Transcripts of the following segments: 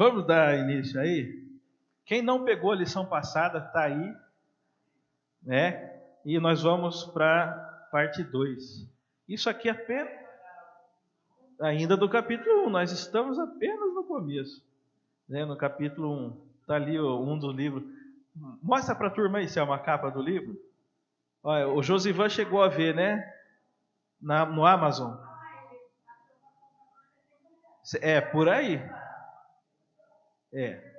Vamos dar início aí? Quem não pegou a lição passada, está aí, né? E nós vamos para parte 2. Isso aqui é apenas ainda do capítulo 1, nós estamos apenas no começo, né? No capítulo 1, está ali um dos livros. Mostra para a turma aí se é uma capa do livro. Olha, o Josivan chegou a ver, né? No Amazon. É, por aí. É.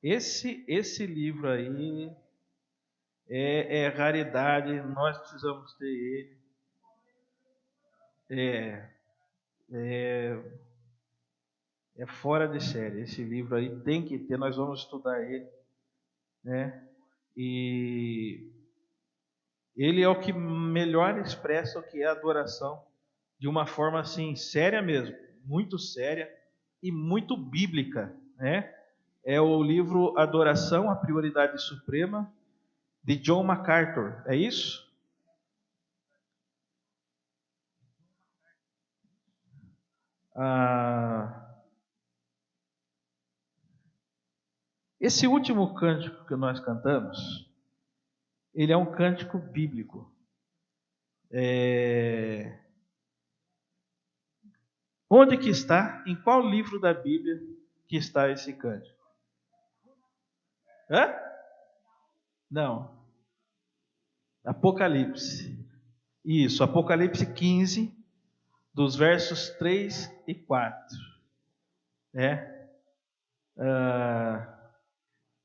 Esse livro aí é raridade, nós precisamos ter ele. É fora de série. Esse livro aí tem que ter, nós vamos estudar ele, né? E ele é o que melhor expressa o que é adoração, de uma forma assim, séria mesmo, muito séria e muito bíblica, né? É o livro Adoração, a Prioridade Suprema, de John MacArthur, é isso? Esse último cântico que nós cantamos, ele é um cântico bíblico. Onde que está? Em qual livro da Bíblia que está esse cântico? Hã? Não. Apocalipse. Isso, Apocalipse 15, dos versos 3 e 4.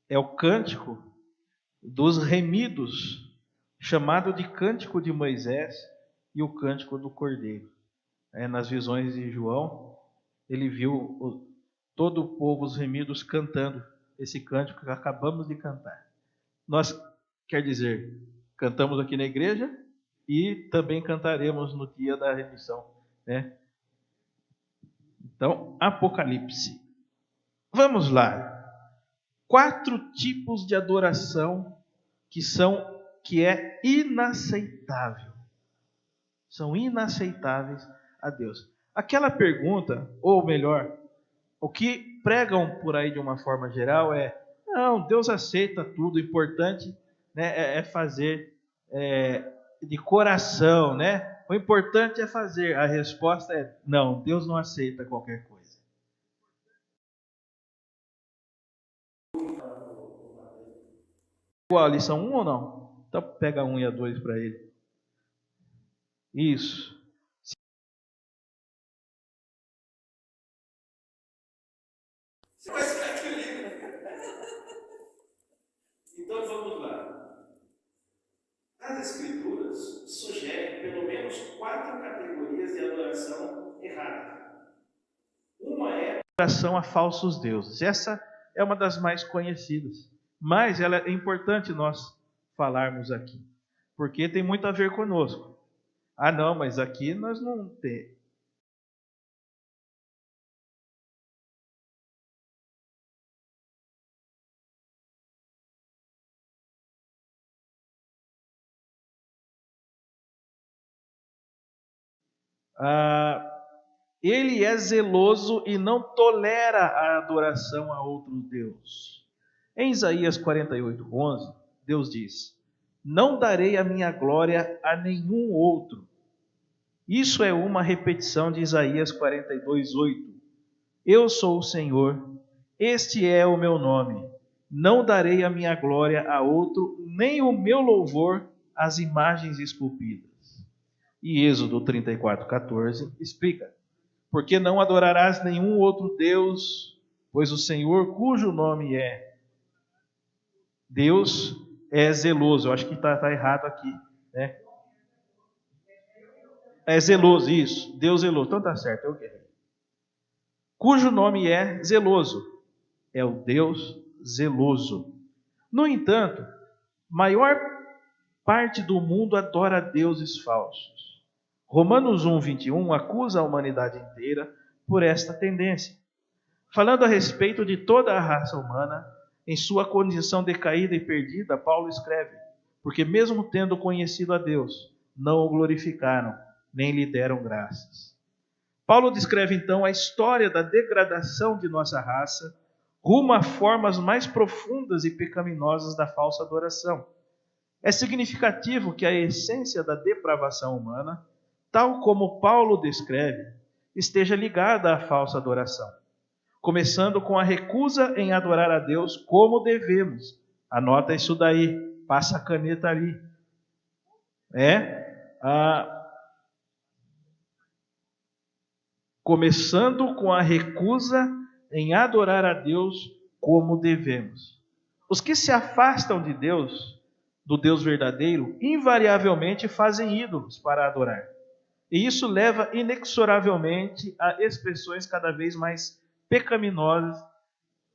É o cântico dos remidos, chamado de Cântico de Moisés e o Cântico do Cordeiro. Nas visões de João, ele viu todo o povo, os remidos, cantando esse cântico que acabamos de cantar. Nós, quer dizer, cantamos aqui na igreja e também cantaremos no dia da remissão, né? Então, Apocalipse. Vamos lá. 4 tipos de adoração que é inaceitável. São inaceitáveis a Deus. Aquela pergunta, ou melhor, o que pregam por aí de uma forma geral é: não, Deus aceita tudo, o importante, né, é fazer de coração, né? O importante é fazer. A resposta é: não, Deus não aceita qualquer coisa. Igual a lição 1 ou não? Então pega a 1 e a 2 para ele. Isso. Você vai ficar aqui o livro. Então vamos lá. As Escrituras sugerem pelo menos 4 categorias de adoração errada. Uma é a adoração a falsos deuses. Essa é uma das mais conhecidas. Mas ela é importante nós falarmos aqui, porque tem muito a ver conosco. Ah, não, mas aqui nós não temos. Ele é zeloso e não tolera a adoração a outro Deus. Em Isaías 48:11, Deus diz: não darei a minha glória a nenhum outro. Isso é uma repetição de Isaías 42:8. Eu sou o Senhor, este é o meu nome. Não darei a minha glória a outro, nem o meu louvor às imagens esculpidas. E Êxodo 34:14 explica: porque não adorarás nenhum outro Deus, pois o Senhor, cujo nome é Deus, é zeloso. Eu acho que está errado aqui, né? É zeloso, isso. Deus zeloso. Então está certo, eu errei. Cujo nome é zeloso. É o Deus zeloso. No entanto, maior parte do mundo adora deuses falsos. Romanos 1:21 acusa a humanidade inteira por esta tendência. Falando a respeito de toda a raça humana, em sua condição decaída e perdida, Paulo escreve: porque mesmo tendo conhecido a Deus, não o glorificaram, nem lhe deram graças. Paulo descreve então a história da degradação de nossa raça, rumo a formas mais profundas e pecaminosas da falsa adoração. É significativo que a essência da depravação humana, tal como Paulo descreve, esteja ligada à falsa adoração, começando com a recusa em adorar a Deus como devemos. Anota isso daí, passa a caneta ali. Começando com a recusa em adorar a Deus como devemos. Os que se afastam de Deus, do Deus verdadeiro, invariavelmente fazem ídolos para adorar. E isso leva inexoravelmente a expressões cada vez mais pecaminosas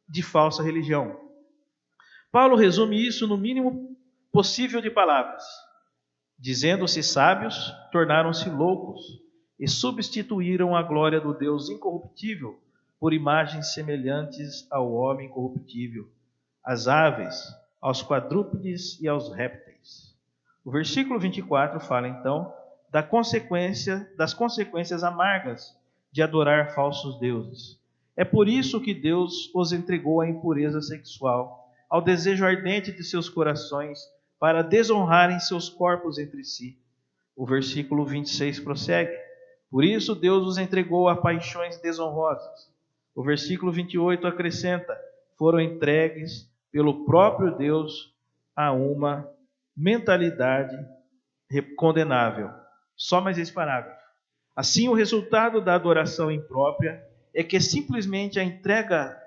de falsa religião. Paulo resume isso no mínimo possível de palavras. Dizendo-se sábios, tornaram-se loucos e substituíram a glória do Deus incorruptível por imagens semelhantes ao homem corruptível, às aves, aos quadrúpedes e aos répteis. O versículo 24 fala então das consequências amargas de adorar falsos deuses. É por isso que Deus os entregou à impureza sexual, ao desejo ardente de seus corações, para desonrarem seus corpos entre si. O versículo 26 prossegue: por isso Deus os entregou a paixões desonrosas. O versículo 28 acrescenta: foram entregues pelo próprio Deus a uma mentalidade condenável. Só mais esse parágrafo. Assim, o resultado da adoração imprópria é que simplesmente a entrega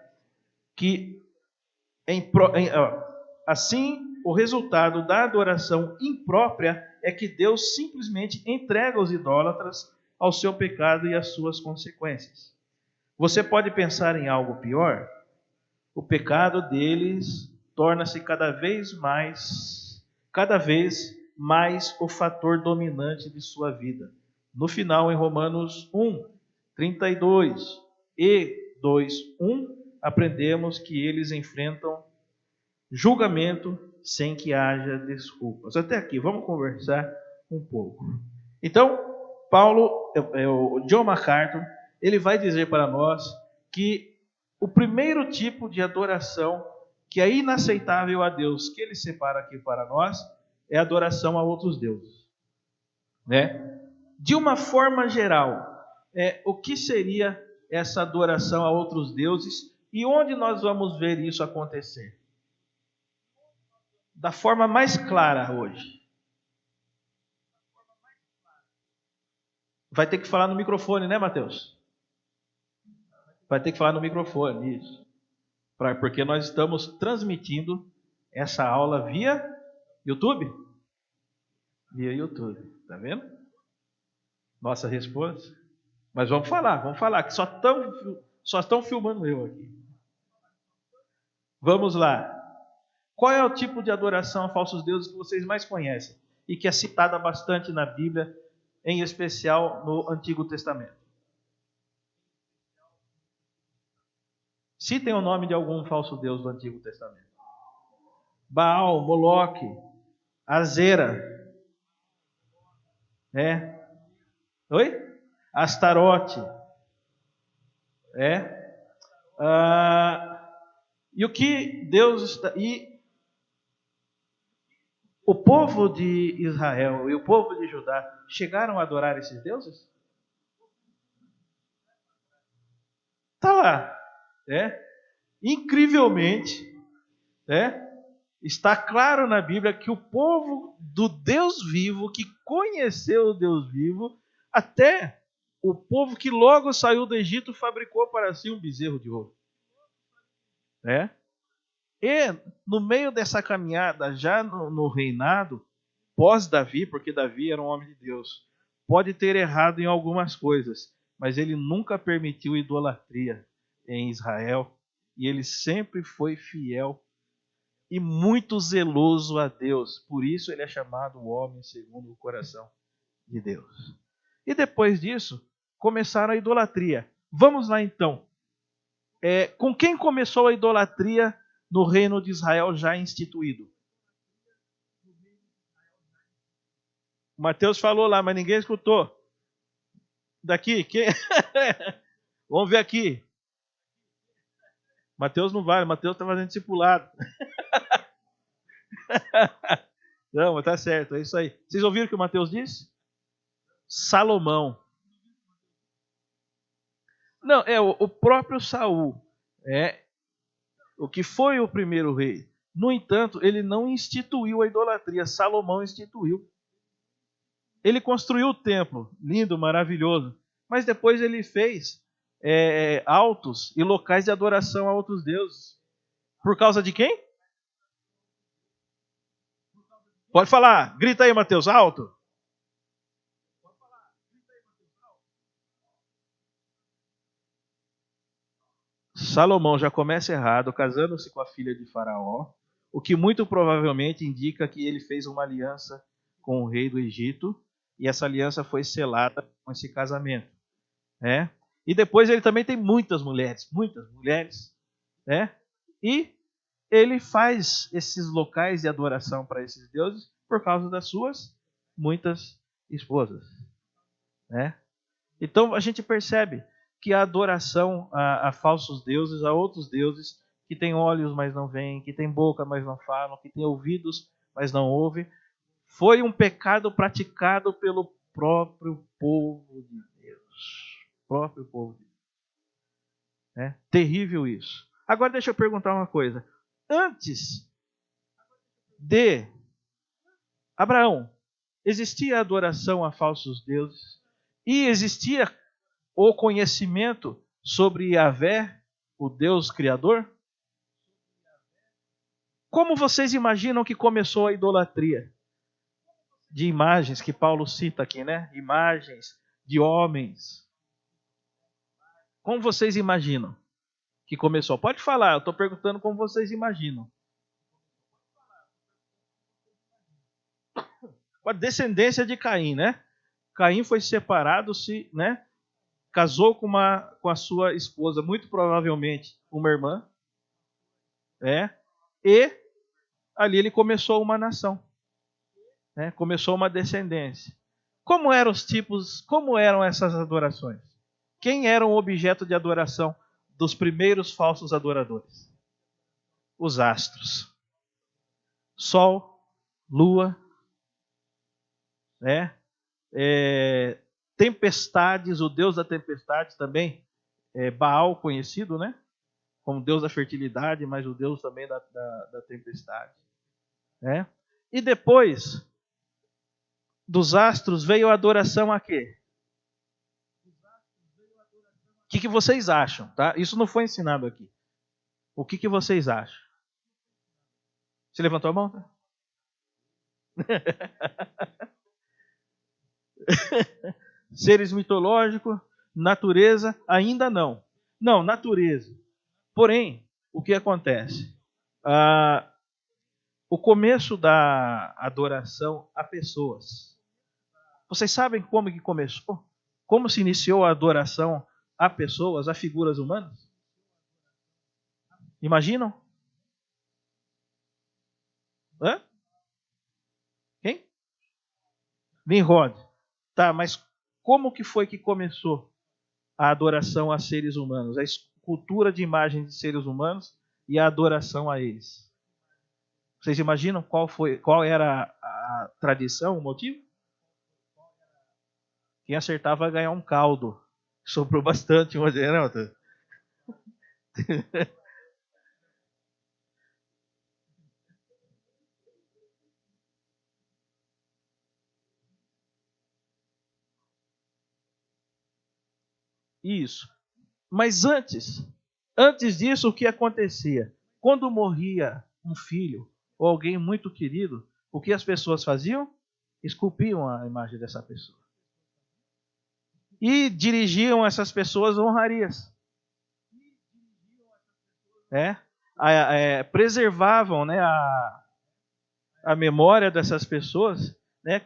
Assim, o resultado da adoração imprópria é que Deus simplesmente entrega os idólatras ao seu pecado e às suas consequências. Você pode pensar em algo pior? O pecado deles torna-se cada vez mais o fator dominante de sua vida. No final, em Romanos 1, 32 e 2:1, aprendemos que eles enfrentam julgamento sem que haja desculpas. Até aqui, vamos conversar um pouco. Então, o John MacArthur, ele vai dizer para nós que o primeiro tipo de adoração que é inaceitável a Deus, que ele separa aqui para nós, é a adoração a outros deuses. De uma forma geral, o que seria essa adoração a outros deuses e onde nós vamos ver isso acontecer? Da forma mais clara hoje. Vai ter que falar no microfone, né, Mateus? Vai ter que falar no microfone, isso. Porque nós estamos transmitindo essa aula via YouTube? Via YouTube, tá vendo? Nossa resposta. Mas vamos falar, que só estão filmando eu aqui. Vamos lá. Qual é o tipo de adoração a falsos deuses que vocês mais conhecem e que é citada bastante na Bíblia, em especial no Antigo Testamento? Citem o nome de algum falso deus do Antigo Testamento. Baal, Moloque, Azera. Oi? Astarote. E o que Deus está... O povo de Israel e o povo de Judá chegaram a adorar esses deuses? Está lá. Incrivelmente, está claro na Bíblia que o povo do Deus vivo, que conheceu o Deus vivo, até o povo que logo saiu do Egito fabricou para si um bezerro de ouro. E no meio dessa caminhada, já no reinado, pós-Davi, porque Davi era um homem de Deus, pode ter errado em algumas coisas, mas ele nunca permitiu idolatria em Israel, e ele sempre foi fiel e muito zeloso a Deus. Por isso ele é chamado o homem segundo o coração de Deus. E depois disso, começaram a idolatria. Vamos lá então. Com quem começou a idolatria no reino de Israel já instituído? O Mateus falou lá, mas ninguém escutou. Daqui, quem? Vamos ver aqui. Mateus não vale, Mateus está fazendo discipulado. Não, mas tá certo, é isso aí. Vocês ouviram o que o Mateus disse? Salomão. Não, o próprio Saul. O que foi o primeiro rei. No entanto, ele não instituiu a idolatria. Salomão instituiu. Ele construiu o templo, lindo, maravilhoso. Mas depois ele fez altos e locais de adoração a outros deuses. Por causa de quem? Pode falar. Grita aí, Mateus, alto. Salomão já começa errado, casando-se com a filha de Faraó, o que muito provavelmente indica que ele fez uma aliança com o rei do Egito, e essa aliança foi selada com esse casamento. E depois ele também tem muitas mulheres, e ele faz esses locais de adoração para esses deuses por causa das suas muitas esposas. Então a gente percebe que a adoração a falsos deuses, a outros deuses, que tem olhos, mas não veem, que tem boca, mas não falam, que tem ouvidos, mas não ouvem, foi um pecado praticado pelo próprio povo de Deus. Próprio povo de Deus. Terrível isso. Agora deixa eu perguntar uma coisa. Antes de Abraão, existia adoração a falsos deuses? E existia o conhecimento sobre Yahvé, o Deus Criador? Como vocês imaginam que começou a idolatria? De imagens que Paulo cita aqui, né? Imagens de homens. Como vocês imaginam que começou? Pode falar, eu estou perguntando como vocês imaginam. Com a descendência de Caim, né? Caim foi separado, casou com a sua esposa, muito provavelmente uma irmã, e ali ele começou uma nação, começou uma descendência. Como eram essas adorações? Quem era o objeto de adoração dos primeiros falsos adoradores? Os astros. Sol, lua, tempestades, o deus da tempestade também, Baal conhecido, como deus da fertilidade, mas o deus também da tempestade. E depois dos astros veio a adoração a quê? O que vocês acham? Tá? Isso não foi ensinado aqui. O que vocês acham? Você levantou a mão? Tá? Seres mitológicos, natureza, ainda não. Não, natureza. Porém, o que acontece? O começo da adoração a pessoas. Vocês sabem como que começou? Como se iniciou a adoração a pessoas, a figuras humanas? Imaginam? Quem? Nimrod. Tá, mas como que foi que começou a adoração a seres humanos? A escultura de imagens de seres humanos e a adoração a eles. Vocês imaginam qual era a tradição, o motivo? Quem acertava vai ganhar um caldo. Sobrou bastante, mas não. Isso. Mas antes disso, o que acontecia? Quando morria um filho ou alguém muito querido, o que as pessoas faziam? Esculpiam a imagem dessa pessoa. E dirigiam essas pessoas honrarias. Preservavam a memória dessas pessoas,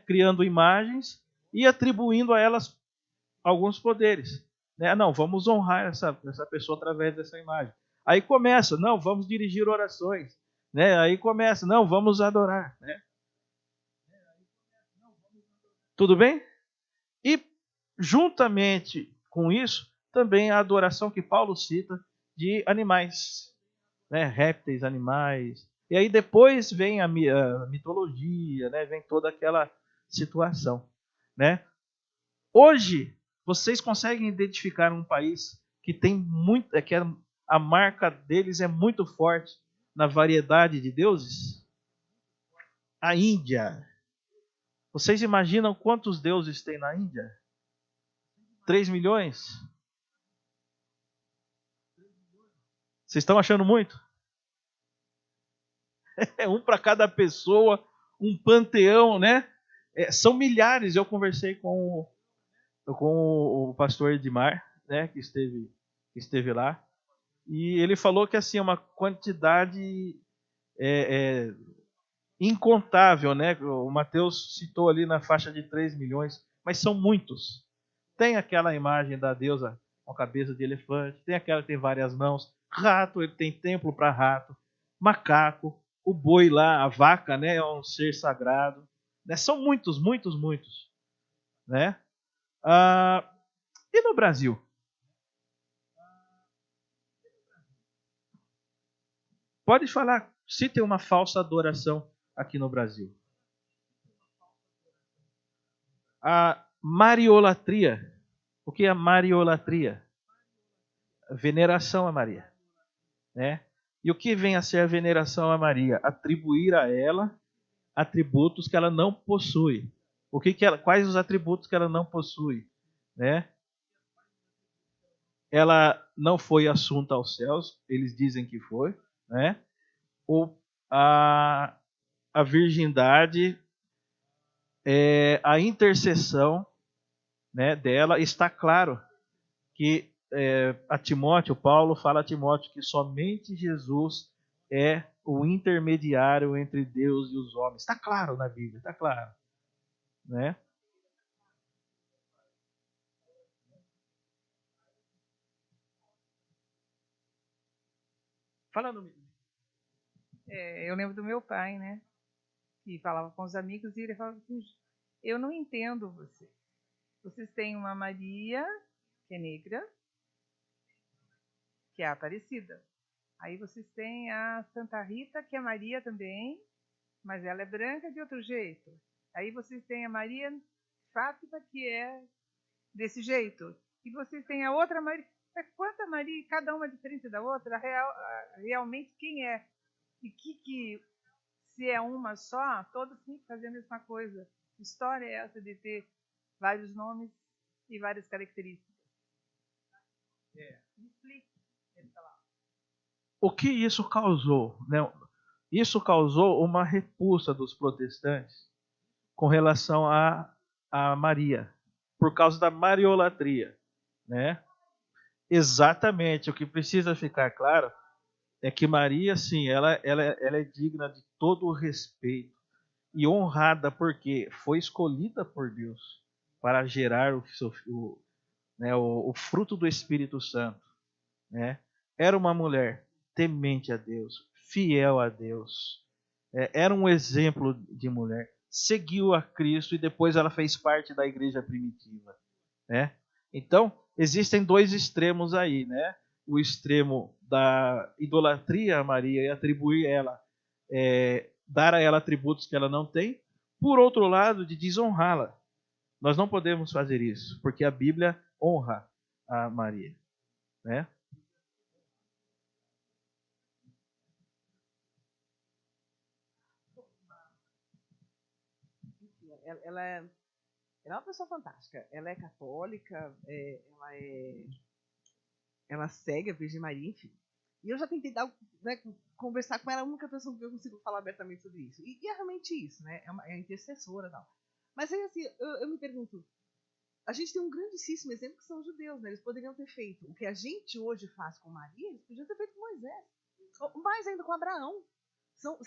criando imagens e atribuindo a elas alguns poderes. né? Não, vamos honrar essa pessoa através dessa imagem. Aí começa, não, vamos dirigir orações, né? Aí começa, não, vamos adorar, né? Tudo bem? E juntamente com isso, também a adoração que Paulo cita de animais, né? Répteis, animais. E aí depois vem a mitologia, né? Vem toda aquela situação, né? Hoje, vocês conseguem identificar um país que tem muito, que a marca deles é muito forte na variedade de deuses? A Índia. Vocês imaginam quantos deuses tem na Índia? 3 milhões? Vocês estão achando muito? É um para cada pessoa, um panteão, né? São milhares. Eu conversei com o pastor Edmar, né, que esteve lá, e ele falou que assim é uma quantidade é, é, incontável, né? O Mateus citou ali na faixa de 3 milhões, mas são muitos. Tem aquela imagem da deusa com a cabeça de elefante, tem aquela que tem várias mãos, rato, ele tem templo para rato, macaco, o boi lá, a vaca, né, é um ser sagrado, né? São muitos, muitos, muitos, né? E no Brasil? Pode falar, se tem uma falsa adoração aqui no Brasil. A mariolatria. O que é a mariolatria? Veneração a Maria, né? E o que vem a ser a veneração a Maria? Atribuir a ela atributos que ela não possui. Quais os atributos que ela não possui, né? Ela não foi assunta aos céus, eles dizem que foi, né? O, a, a virgindade, a intercessão, né, dela, está claro que a Timóteo, Paulo fala a Timóteo que somente Jesus é o intermediário entre Deus e os homens. Está claro na Bíblia, está claro, né? Falando. Eu lembro do meu pai, né? Que falava com os amigos e ele falava assim: eu não entendo você. Vocês têm uma Maria, que é negra, que é a Aparecida. Aí vocês têm a Santa Rita, que é Maria também, mas ela é branca de outro jeito. Aí vocês têm a Maria Fátima, que é desse jeito. E vocês têm a outra Maria. Quanta Maria, cada uma diferente da outra, realmente quem é? E que se é uma só, todas têm que fazer a mesma coisa. Que história é essa de ter vários nomes e várias características? Me explique. O que isso causou, né? Isso causou uma repulsa dos protestantes com relação a Maria, por causa da mariolatria, né? Exatamente. O que precisa ficar claro é que Maria, sim, ela é digna de todo o respeito e honrada porque foi escolhida por Deus para gerar né, o fruto do Espírito Santo, né? Era uma mulher temente a Deus, fiel a Deus, era um exemplo de mulher, seguiu a Cristo e depois ela fez parte da igreja primitiva, né? Então, existem dois extremos aí, né? O extremo da idolatria a Maria e atribuir ela, dar a ela atributos que ela não tem. Por outro lado, de desonrá-la. Nós não podemos fazer isso, porque a Bíblia honra a Maria, né? Ela é uma pessoa fantástica. Ela é católica, ela segue a Virgem Maria, enfim. E eu já tentei né, conversar com ela, a única pessoa que eu consigo falar abertamente sobre isso. E é realmente isso, né? É intercessora e tal. Mas aí, assim, eu me pergunto, a gente tem um grandíssimo exemplo que são os judeus, né? Eles poderiam ter feito o que a gente hoje faz com Maria, eles podiam ter feito com Moisés. Ou mais ainda com Abraão.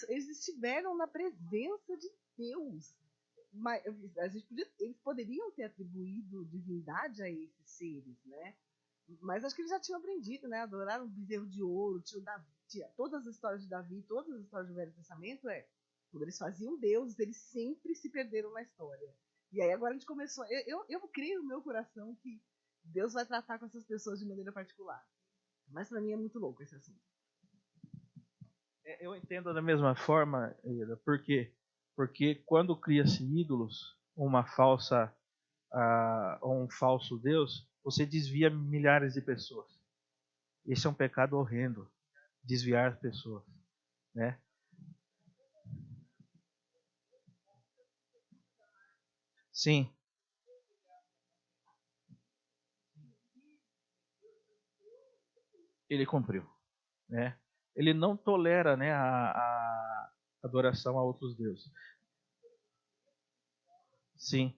Eles estiveram na presença de Deus. Mas eles poderiam ter atribuído divindade a esses seres, né? Mas acho que eles já tinham aprendido, né? Adoraram o bezerro de ouro, tinha todas as histórias de Davi, todas as histórias do Velho Testamento, quando eles faziam deuses, eles sempre se perderam na história. E aí agora a gente começou. Eu creio no meu coração que Deus vai tratar com essas pessoas de maneira particular. Mas para mim é muito louco esse assunto. Eu entendo da mesma forma, Ida. Por quê? Porque quando cria-se ídolos, um falso Deus, você desvia milhares de pessoas. Esse é um pecado horrendo, desviar as pessoas, né? Sim. Ele cumpriu, né? Ele não tolera, né, a adoração a outros deuses. Sim.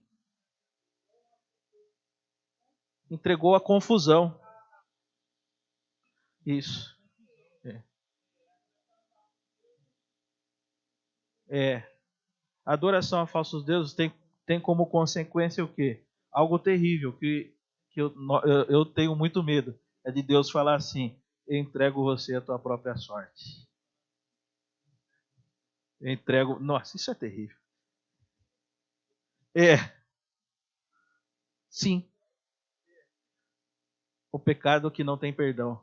Entregou a confusão. Isso. A adoração a falsos deuses tem como consequência o quê? Algo terrível, que eu tenho muito medo. É de Deus falar assim: eu entrego você à tua própria sorte. Eu entrego. Nossa, isso é terrível. Sim. O pecado que não tem perdão,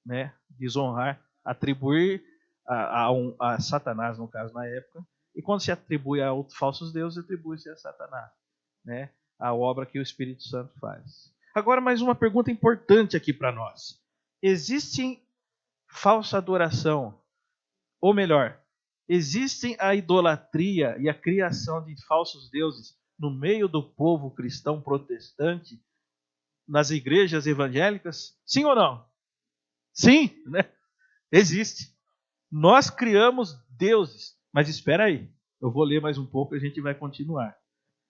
né? Desonrar, atribuir a Satanás, no caso, na época. E quando se atribui a outros falsos deuses, atribui-se a Satanás, né? A obra que o Espírito Santo faz. Agora, mais uma pergunta importante aqui para nós. Existe falsa adoração? Ou melhor, existe a idolatria e a criação de falsos deuses no meio do povo cristão protestante, nas igrejas evangélicas? Sim ou não? Sim, né? Existe. Nós criamos deuses. Mas espera aí, eu vou ler mais um pouco e a gente vai continuar,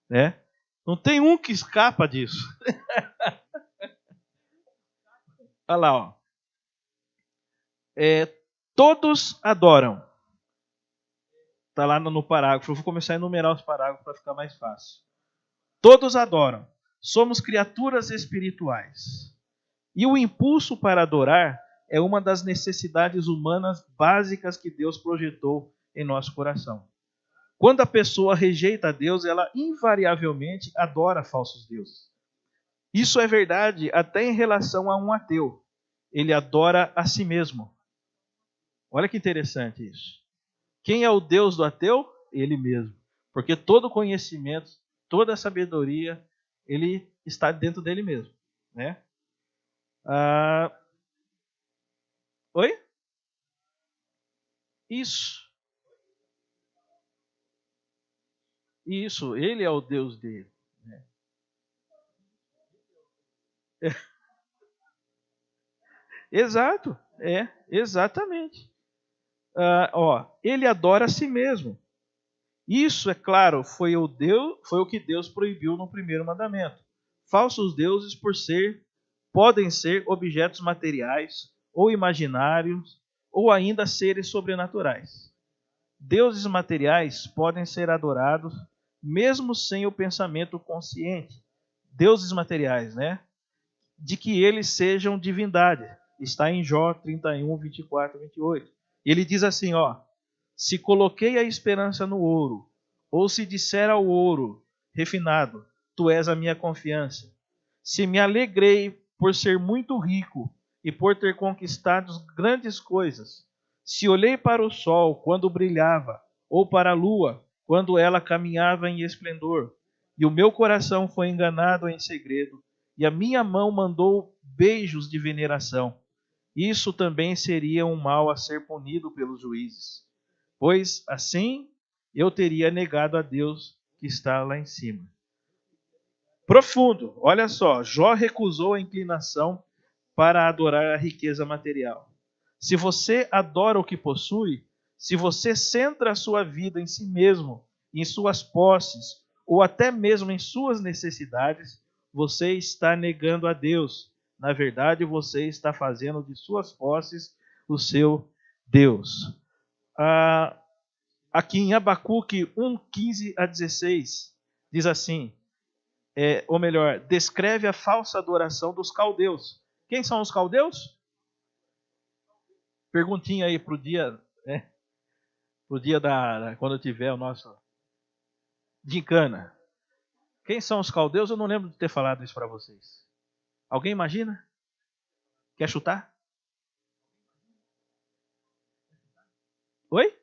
né? Não tem um que escapa disso. Olha lá, ó. Todos adoram. Está lá no parágrafo. Eu vou começar a enumerar os parágrafos para ficar mais fácil. Todos adoram. Somos criaturas espirituais. E o impulso para adorar é uma das necessidades humanas básicas que Deus projetou em nosso coração. Quando a pessoa rejeita Deus, ela invariavelmente adora falsos deuses. Isso é verdade até em relação a um ateu. Ele adora a si mesmo. Olha que interessante isso. Quem é o Deus do ateu? Ele mesmo. Porque todo conhecimento, toda sabedoria, ele está dentro dele mesmo, né? Oi? Isso. Isso, ele é o Deus dele. Né? Exato, exatamente. Ele adora a si mesmo. Isso, é claro, foi o que Deus proibiu no primeiro mandamento. Falsos deuses, podem ser objetos materiais, ou imaginários, ou ainda seres sobrenaturais. Deuses materiais podem ser adorados mesmo sem o pensamento consciente. Deuses materiais, né? De que eles sejam divindade. Está em Jó 31, 24 e 28. Ele diz assim, se coloquei a esperança no ouro, ou se disser ao ouro refinado, tu és a minha confiança. Se me alegrei por ser muito rico e por ter conquistado grandes coisas, se olhei para o sol quando brilhava, ou para a lua quando ela caminhava em esplendor, e o meu coração foi enganado em segredo, e a minha mão mandou beijos de veneração, isso também seria um mal a ser punido pelos juízes. Pois assim eu teria negado a Deus que está lá em cima. Profundo, olha só, Jó recusou a inclinação para adorar a riqueza material. Se você adora o que possui, se você centra a sua vida em si mesmo, em suas posses, ou até mesmo em suas necessidades, você está negando a Deus. Na verdade, você está fazendo de suas posses o seu Deus. Aqui em Abacuque 1, 15 a 16, diz assim, descreve a falsa adoração dos caldeus. Quem são os caldeus? Perguntinha aí pro dia, né? Pro dia quando tiver o nosso gincana. Quem são os caldeus? Eu não lembro de ter falado isso para vocês. Alguém imagina? Quer chutar? Oi?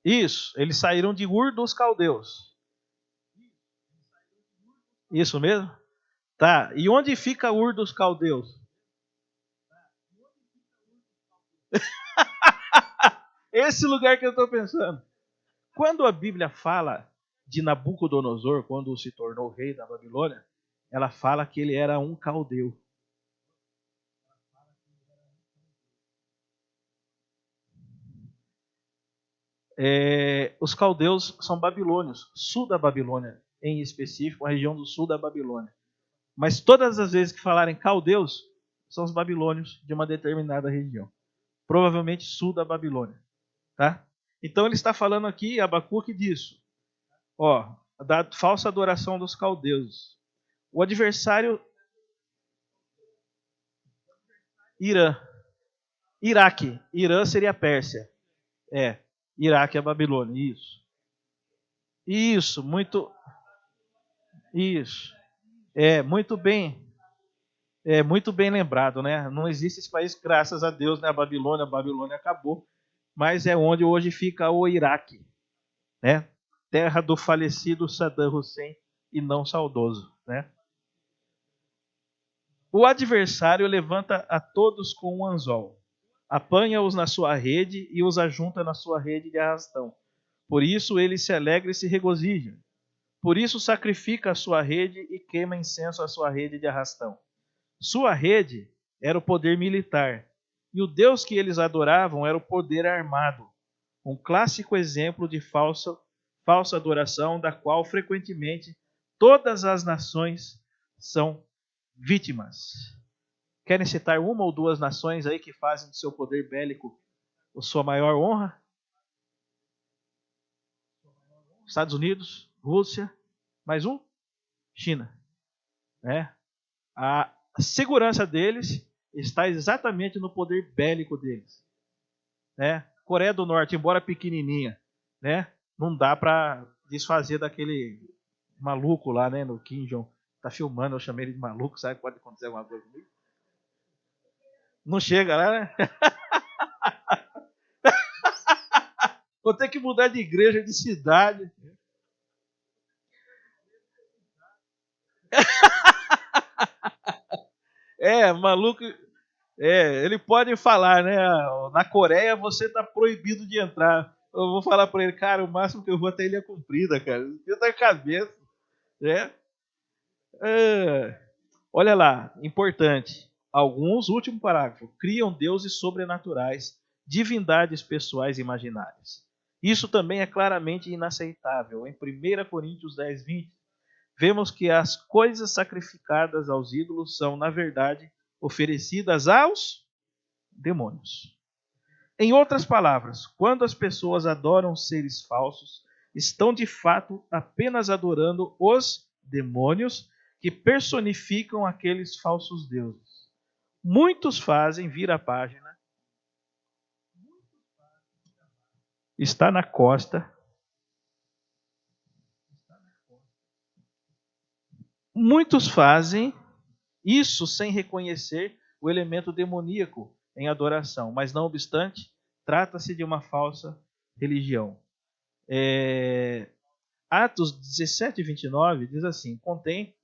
Isso, eles saíram de Ur dos caldeus. Isso mesmo? Tá, e onde fica Ur dos caldeus? Esse lugar que eu estou pensando. Quando a Bíblia fala de Nabucodonosor, quando se tornou rei da Babilônia, ela fala que ele era um caldeu. Os caldeus são babilônios, sul da Babilônia, em específico, a região do sul da Babilônia. Mas todas as vezes que falarem caldeus, são os babilônios de uma determinada região. Provavelmente sul da Babilônia. Tá? Então ele está falando aqui, Abacuque, disso. Da falsa adoração dos caldeus. O adversário, Irã. Iraque. Irã seria a Pérsia. Iraque é a Babilônia. Isso, muito. Isso. Muito bem. Muito bem lembrado, né? Não existe esse país, graças a Deus, né? A Babilônia acabou. Mas é onde hoje fica o Iraque, né? Terra do falecido Saddam Hussein e não saudoso, né? O adversário levanta a todos com um anzol, apanha-os na sua rede e os ajunta na sua rede de arrastão. Por isso ele se alegra e se regozija. Por isso sacrifica a sua rede e queima incenso à sua rede de arrastão. Sua rede era o poder militar, e o Deus que eles adoravam era o poder armado, um clássico exemplo de falsa adoração, da qual frequentemente todas as nações são vítimas. Querem citar uma ou duas nações aí que fazem do seu poder bélico a sua maior honra? Estados Unidos, Rússia, mais um? China. A segurança deles está exatamente no poder bélico deles. Coreia do Norte, embora pequenininha, não dá para desfazer daquele maluco lá, no Kim Jong. Tá filmando, eu chamei ele de maluco, sabe que pode acontecer alguma coisa comigo? Não chega lá, né? Vou ter que mudar de igreja, de cidade. Maluco. Ele pode falar, né? Na Coreia você está proibido de entrar. Eu vou falar para ele, cara, o máximo que eu vou até Ilha Comprida, cara. Dentro da cabeça. Olha lá, importante. Alguns, último parágrafo, criam deuses sobrenaturais, divindades pessoais e imaginárias. Isso também é claramente inaceitável. Em 1 Coríntios 10, 20, vemos que as coisas sacrificadas aos ídolos são, na verdade, oferecidas aos demônios. Em outras palavras, quando as pessoas adoram seres falsos, estão de fato apenas adorando os demônios que personificam aqueles falsos deuses. Muitos fazem, vira a página, está na costa. Muitos fazem isso sem reconhecer o elemento demoníaco em adoração, mas não obstante, trata-se de uma falsa religião. Atos 17, 29 diz assim, contém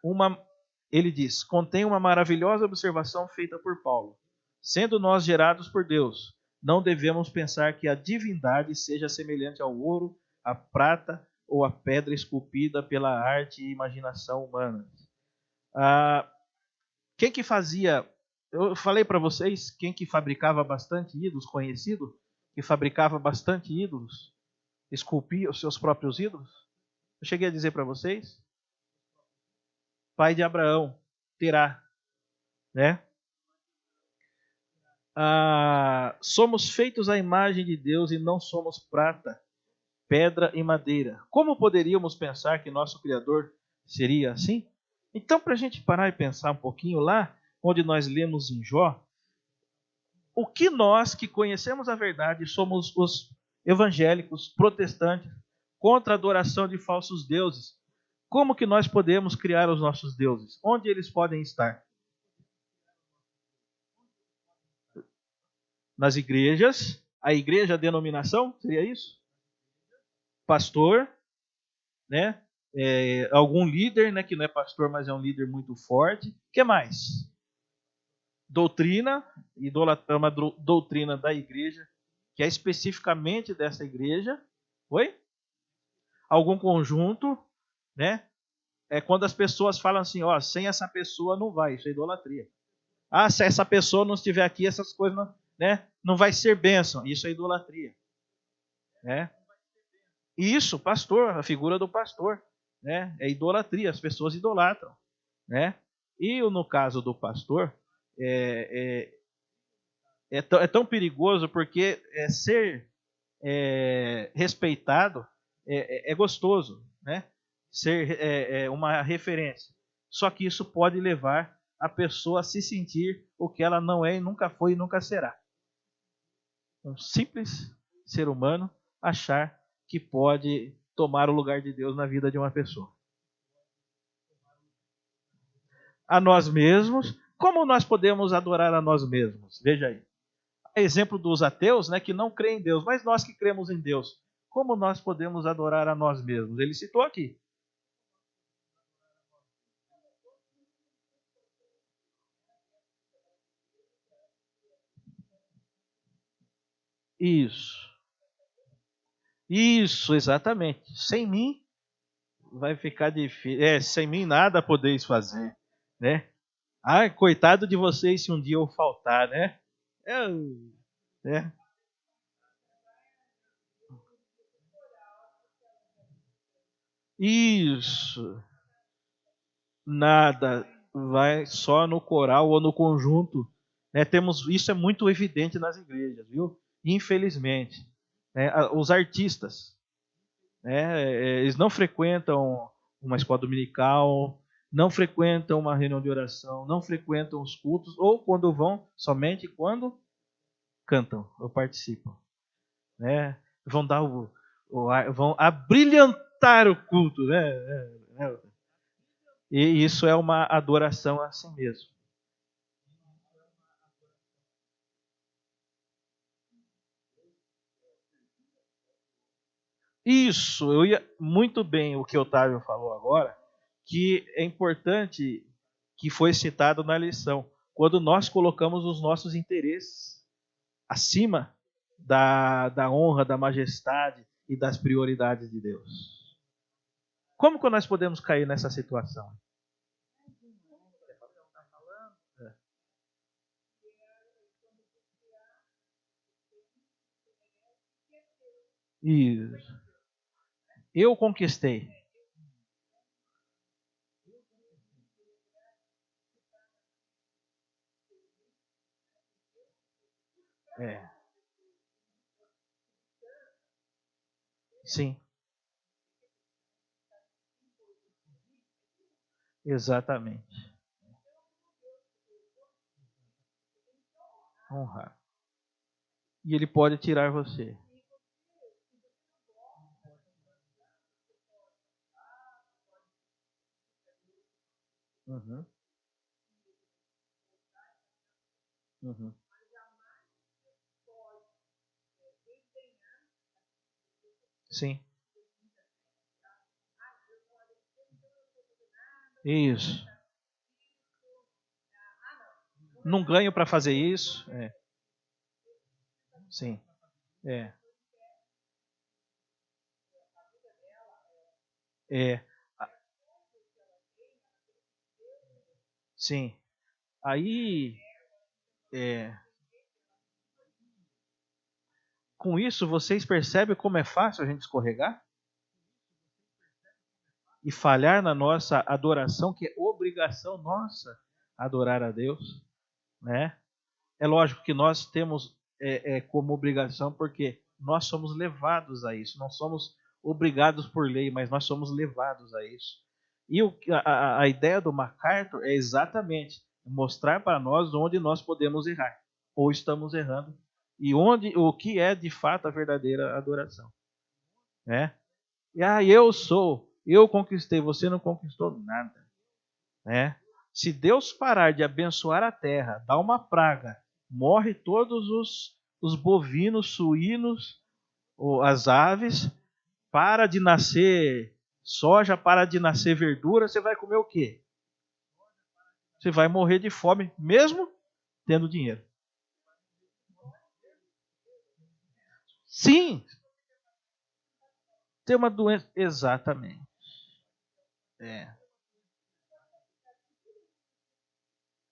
uma maravilhosa observação feita por Paulo. Sendo nós gerados por Deus, não devemos pensar que a divindade seja semelhante ao ouro, à prata ou à pedra esculpida pela arte e imaginação humanas. Quem que fazia... Eu falei para vocês quem que fabricava bastante ídolos, conhecido, que fabricava bastante ídolos, esculpia os seus próprios ídolos. Eu cheguei a dizer para vocês, pai de Abraão, Terá, somos feitos à imagem de Deus e não somos prata, pedra e madeira. Como poderíamos pensar que nosso Criador seria assim? Então, para a gente parar e pensar um pouquinho lá, onde nós lemos em Jó, o que nós que conhecemos a verdade, somos os evangélicos, protestantes, contra a adoração de falsos deuses, como que nós podemos criar os nossos deuses? Onde eles podem estar? Nas igrejas. A igreja, a denominação, seria isso? Pastor, né? Algum líder, né? Que não é pastor, mas é um líder muito forte. O que mais? Doutrina, idolatria, uma doutrina da igreja, que é especificamente dessa igreja. Oi? Algum conjunto, né? É quando as pessoas falam assim, ó, sem essa pessoa não vai, isso é idolatria. Ah, se essa pessoa não estiver aqui, essas coisas não, né, não vai ser bênção, isso é idolatria. Né? Isso, pastor, a figura do pastor, né? É idolatria, as pessoas idolatram. Né? E no caso do pastor, é tão perigoso porque ser respeitado é gostoso, né? Ser uma referência. Só que isso pode levar a pessoa a se sentir o que ela não é e nunca foi e nunca será. Um simples ser humano achar que pode tomar o lugar de Deus na vida de uma pessoa. A nós mesmos, como nós podemos adorar a nós mesmos? Veja aí. Exemplo dos ateus, né, que não creem em Deus, mas nós que cremos em Deus, como nós podemos adorar a nós mesmos? Ele citou aqui. Isso. Isso, exatamente. Sem mim vai ficar difícil. Sem mim nada podeis fazer, né? Ah, coitado de vocês se um dia eu faltar, né? Né? Isso. Nada. Vai só no coral ou no conjunto. Né? Isso é muito evidente nas igrejas, viu? Infelizmente. Né? Os artistas, né? Eles não frequentam uma escola dominical, não frequentam uma reunião de oração, não frequentam os cultos, ou quando vão, somente quando cantam ou participam. Né? Vão abrilhantar o culto, né? E isso é uma adoração a si mesmo. Isso, eu ia muito bem o que o Otávio falou agora, que é importante, que foi citado na lição, quando nós colocamos os nossos interesses acima da honra, da majestade e das prioridades de Deus. Como que nós podemos cair nessa situação? Isso. Eu conquistei. Sim. Exatamente. Honrar. E ele pode tirar você. Uhum. Uhum. Sim. Isso. Não ganho para fazer isso. Sim. Sim. Aí, com isso, vocês percebem como é fácil a gente escorregar? E falhar na nossa adoração, que é obrigação nossa adorar a Deus, né? É lógico que nós temos como obrigação, porque nós somos levados a isso. Não somos obrigados por lei, mas nós somos levados a isso. E a ideia do MacArthur é exatamente mostrar para nós onde nós podemos errar, ou estamos errando, e o que é de fato a verdadeira adoração. Né? E eu conquistei, você não conquistou nada. Né? Se Deus parar de abençoar a terra, dá uma praga, morre todos os bovinos, suínos, ou as aves, para de nascer soja, para de nascer verdura, você vai comer o quê? Você vai morrer de fome, mesmo tendo dinheiro. Sim. Tem uma doença. Exatamente.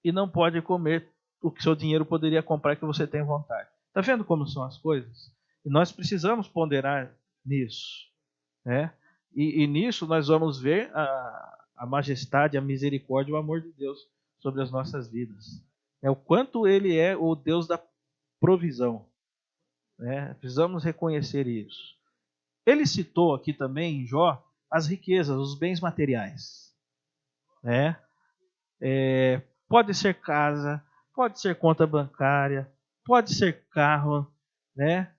E não pode comer o que seu dinheiro poderia comprar que você tem vontade. Está vendo como são as coisas? E nós precisamos ponderar nisso. Né? E nisso nós vamos ver a majestade, a misericórdia e o amor de Deus sobre as nossas vidas. É o quanto Ele é o Deus da provisão. Né? Precisamos reconhecer isso. Ele citou aqui também em Jó as riquezas, os bens materiais. Né? Pode ser casa, pode ser conta bancária, pode ser carro, né?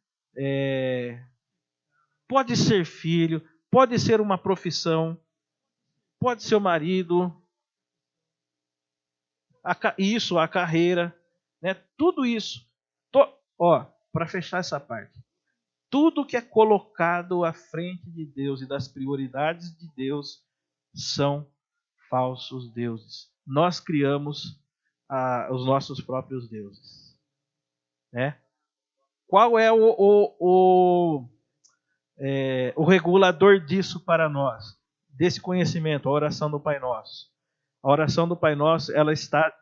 Pode ser filho, pode ser uma profissão, pode ser o marido, a carreira, né? Tudo isso. Para fechar essa parte, tudo que é colocado à frente de Deus e das prioridades de Deus são falsos deuses. Nós criamos os nossos próprios deuses. Né? Qual é o regulador disso para nós? Desse conhecimento, a oração do Pai Nosso. A oração do Pai Nosso, ela está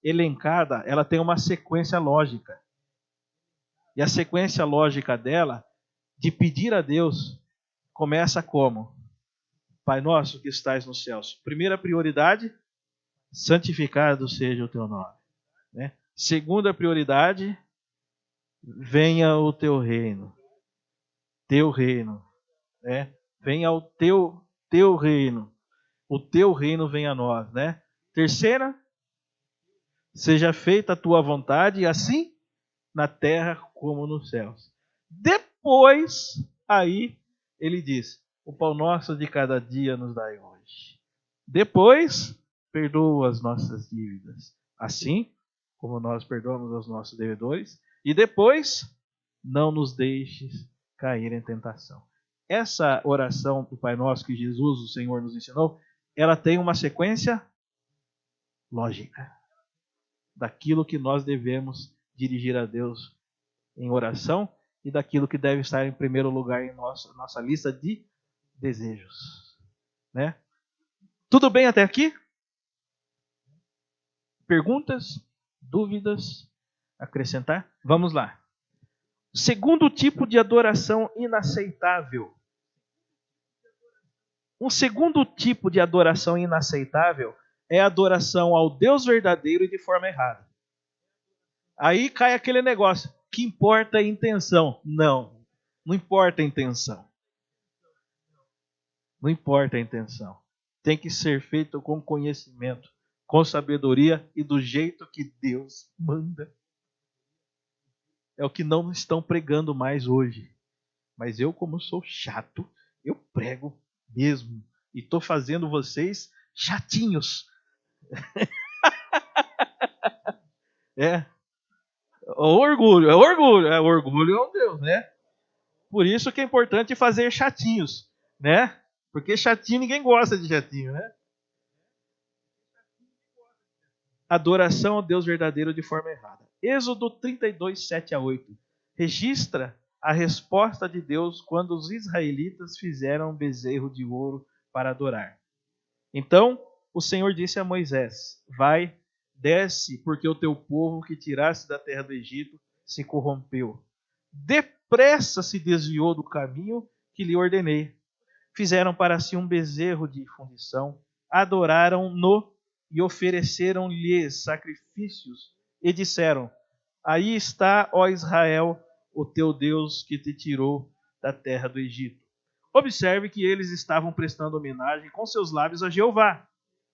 elencada, ela tem uma sequência lógica. E a sequência lógica dela, de pedir a Deus, começa como? Pai nosso que estais nos céus. Primeira prioridade, santificado seja o teu nome. Né? Segunda prioridade, venha o teu reino. Teu reino. Né? Venha o teu reino. O teu reino venha a nós. Né? Terceira, seja feita a tua vontade, assim na terra como nos céus. Depois, aí, ele diz, o pão nosso de cada dia nos dai hoje. Depois, perdoa as nossas dívidas, assim como nós perdoamos aos nossos devedores. E depois, não nos deixes cair em tentação. Essa oração do Pai Nosso que Jesus, o Senhor, nos ensinou, ela tem uma sequência lógica daquilo que nós devemos dirigir a Deus em oração e daquilo que deve estar em primeiro lugar em nossa lista de desejos. Né? Tudo bem até aqui? Perguntas? Dúvidas? Acrescentar? Vamos lá. Segundo tipo de adoração inaceitável. Um segundo tipo de adoração inaceitável é a adoração ao Deus verdadeiro e de forma errada. Aí cai aquele negócio, que importa a intenção. Não importa a intenção. Não importa a intenção. Tem que ser feito com conhecimento, com sabedoria e do jeito que Deus manda. É o que não estão pregando mais hoje. Mas eu, como sou chato, eu prego mesmo. E estou fazendo vocês chatinhos. O orgulho. Orgulho é um Deus, né? Por isso que é importante fazer chatinhos, né? Porque chatinho, ninguém gosta de chatinho, né? Adoração ao Deus verdadeiro de forma errada. Êxodo 32, 7-8. Registra a resposta de Deus quando os israelitas fizeram um bezerro de ouro para adorar. Então, o Senhor disse a Moisés, vai, desce, porque o teu povo que tiraste da terra do Egito se corrompeu. Depressa se desviou do caminho que lhe ordenei. Fizeram para si um bezerro de fundição, adoraram-no e ofereceram-lhes sacrifícios e disseram, aí está, ó Israel, o teu Deus que te tirou da terra do Egito. Observe que eles estavam prestando homenagem com seus lábios a Jeová,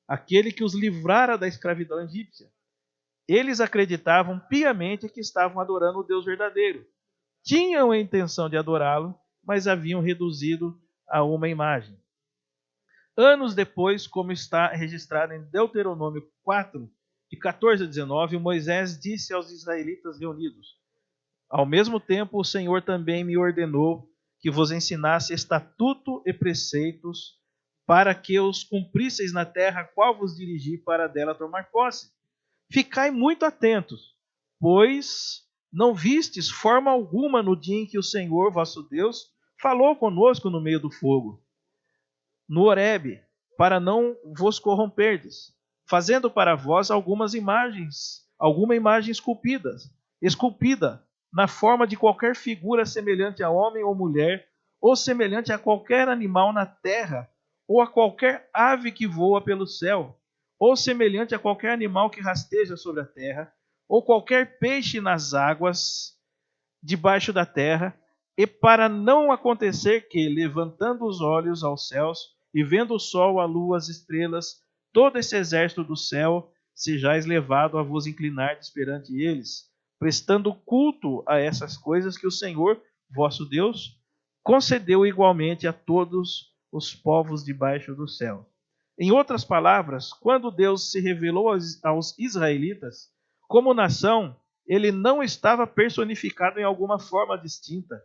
aquele que os livrara da escravidão egípcia. Eles acreditavam piamente que estavam adorando o Deus verdadeiro. Tinham a intenção de adorá-lo, mas haviam reduzido a uma imagem. Anos depois, como está registrado em Deuteronômio 4, de 14 a 19, Moisés disse aos israelitas reunidos: ao mesmo tempo, o Senhor também me ordenou que vos ensinasse estatuto e preceitos para que os cumprisseis na terra a qual vos dirigi para dela tomar posse. Ficai muito atentos, pois não vistes forma alguma no dia em que o Senhor, vosso Deus, falou conosco no meio do fogo, no Horebe, para não vos corromperdes, fazendo para vós alguma imagem esculpida, na forma de qualquer figura semelhante a homem ou mulher, ou semelhante a qualquer animal na terra, ou a qualquer ave que voa pelo céu, ou semelhante a qualquer animal que rasteja sobre a terra, ou qualquer peixe nas águas debaixo da terra, e para não acontecer que, levantando os olhos aos céus, e vendo o sol, a lua, as estrelas, todo esse exército do céu, sejais levado a vos inclinardes perante eles, prestando culto a essas coisas que o Senhor, vosso Deus, concedeu igualmente a todos os povos debaixo do céu. Em outras palavras, quando Deus se revelou aos israelitas, como nação, ele não estava personificado em alguma forma distinta.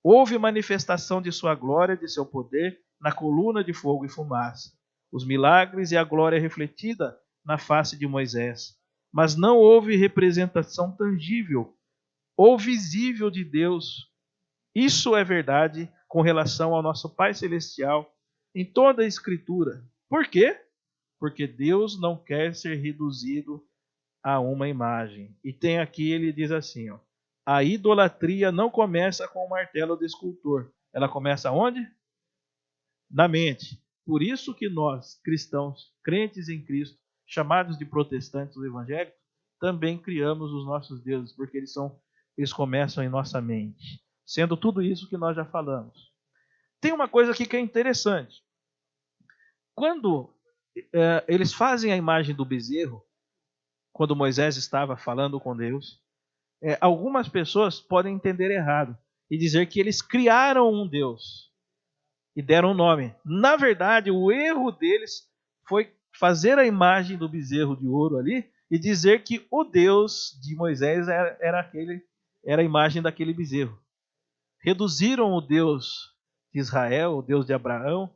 Houve manifestação de sua glória, de seu poder, na coluna de fogo e fumaça, os milagres e a glória refletida na face de Moisés. Mas não houve representação tangível ou visível de Deus. Isso é verdade com relação ao nosso Pai Celestial em toda a Escritura. Por quê? Porque Deus não quer ser reduzido a uma imagem. E tem aqui, ele diz assim, ó, a idolatria não começa com o martelo do escultor. Ela começa onde? Na mente. Por isso que nós, cristãos, crentes em Cristo, chamados de protestantes ou evangélicos, também criamos os nossos deuses, porque eles começam em nossa mente. Sendo tudo isso que nós já falamos. Tem uma coisa aqui que é interessante. Quando eles fazem a imagem do bezerro, quando Moisés estava falando com Deus, algumas pessoas podem entender errado e dizer que eles criaram um Deus e deram um nome. Na verdade, o erro deles foi fazer a imagem do bezerro de ouro ali e dizer que o Deus de Moisés era a imagem daquele bezerro. Reduziram o Deus de Israel, o Deus de Abraão,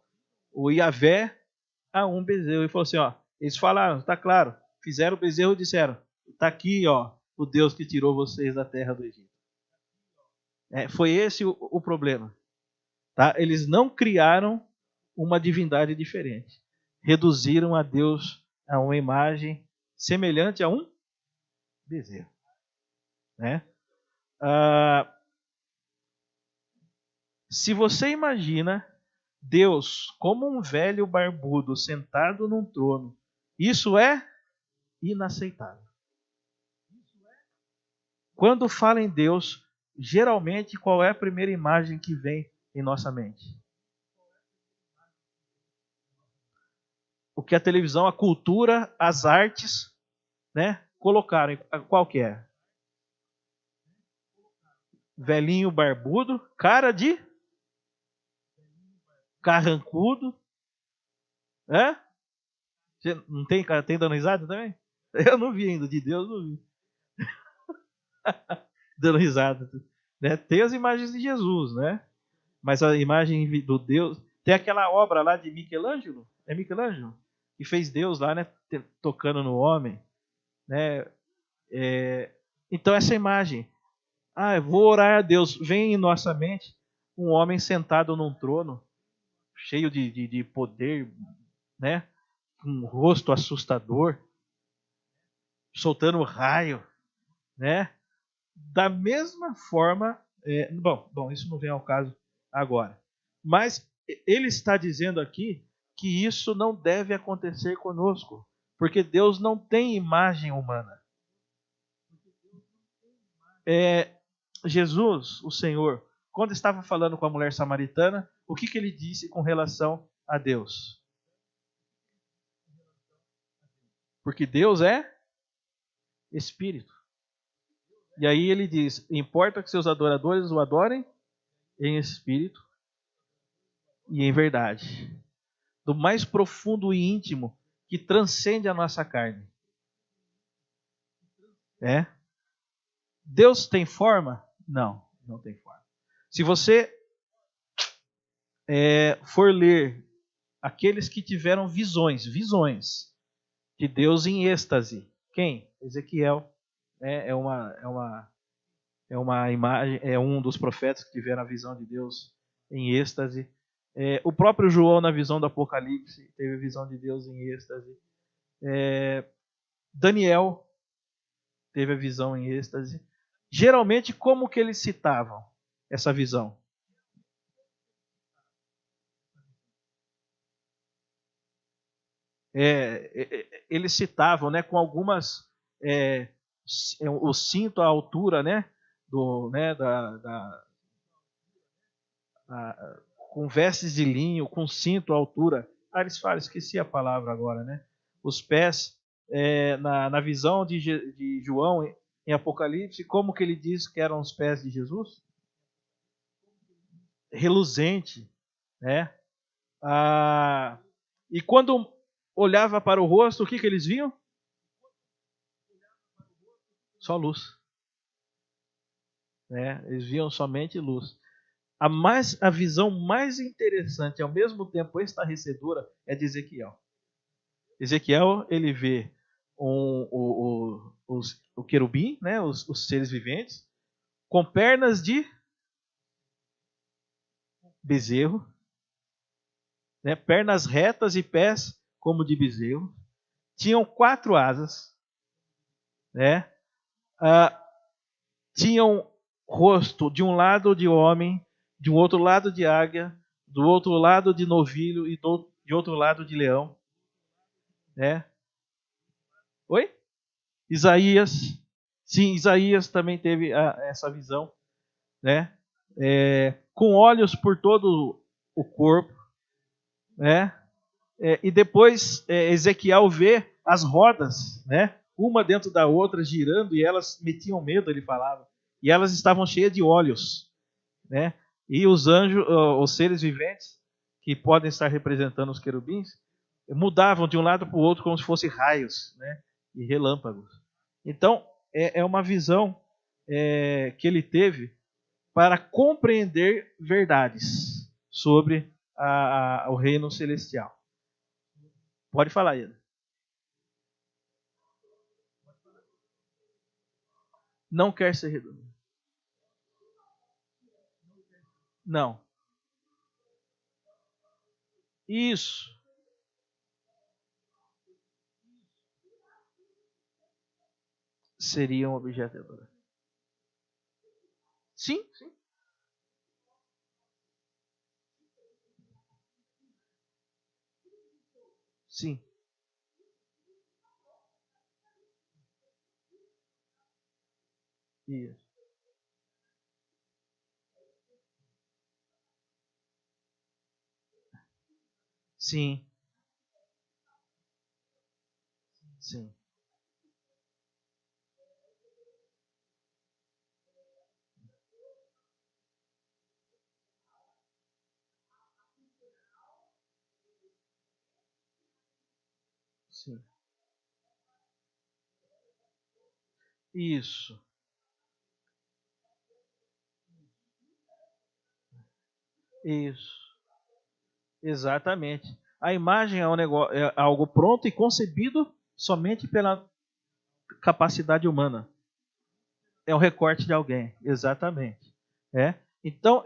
o Yahvé, a um bezerro. E falou assim, ó, eles falaram, está claro, fizeram o bezerro e disseram, está aqui, ó, o Deus que tirou vocês da terra do Egito. Foi esse o problema. Tá? Eles não criaram uma divindade diferente. Reduziram a Deus a uma imagem semelhante a um bezerro. Né? Se você imagina Deus como um velho barbudo sentado num trono, isso é inaceitável. Quando fala em Deus, geralmente qual é a primeira imagem que vem em nossa mente? O que a televisão, a cultura, as artes, né, colocaram. Qual que é? Velhinho barbudo, cara de carrancudo. Não tem cara, tem dando risada também? Eu não vi ainda, de Deus não vi. Dando risada. Né? Tem as imagens de Jesus, né? Mas a imagem do Deus... Tem aquela obra lá de Michelangelo. É Michelangelo? Que fez Deus lá, né? Tocando no homem. Né? Então essa imagem. Eu vou orar a Deus. Vem em nossa mente um homem sentado num trono, cheio de poder, né? Com um rosto assustador, soltando raio, né? Da mesma forma, bom, isso não vem ao caso agora. Mas ele está dizendo aqui que isso não deve acontecer conosco, porque Deus não tem imagem humana. Jesus, o Senhor, quando estava falando com a mulher samaritana, o que ele disse com relação a Deus? Porque Deus é Espírito. E aí ele diz: importa que seus adoradores o adorem em espírito e em verdade. Do mais profundo e íntimo que transcende a nossa carne. Deus tem forma? Não, não tem forma. Se você for ler aqueles que tiveram visões de Deus em êxtase. Quem? Ezequiel. É uma imagem, é um dos profetas que tiveram a visão de Deus em êxtase. O próprio João, na visão do Apocalipse, teve a visão de Deus em êxtase. Daniel teve a visão em êxtase. Geralmente, como que eles citavam essa visão? Eles citavam, né, com algumas o cinto à altura, né, com vestes de linho, com cinto à altura. Eles falam, esqueci a palavra agora, né? Os pés, na visão de João em Apocalipse, como que ele diz que eram os pés de Jesus? Reluzente, né? E quando olhava para o rosto, o que eles viam? Só luz. Eles viam somente luz. A visão mais interessante, ao mesmo tempo estarrecedora, é de Ezequiel. Ezequiel, ele vê o querubim, né, os seres viventes, com pernas de bezerro, né, pernas retas e pés como de bezerro. Tinham 4 asas, né? Tinham rosto de um lado de homem, de um outro lado de águia, do outro lado de novilho e de outro lado de leão. Oi? Isaías. Sim, Isaías também teve essa visão, né? Com olhos por todo o corpo, né? E depois Ezequiel vê as rodas, né? Uma dentro da outra girando, e elas metiam medo, ele falava. E elas estavam cheias de olhos, né? E os anjos, os seres viventes, que podem estar representando os querubins, mudavam de um lado para o outro como se fossem raios, né? E relâmpagos. Então, é uma visão que ele teve para compreender verdades sobre o reino celestial. Pode falar, Ian. Não quer ser redondo. Não. Isso. Seria um objeto de adoração. Sim, sim. Sim. Isso. Sim. Sim. Sim. Isso. Isso. Exatamente. A imagem é algo pronto e concebido somente pela capacidade humana. É um recorte de alguém. Exatamente. Então,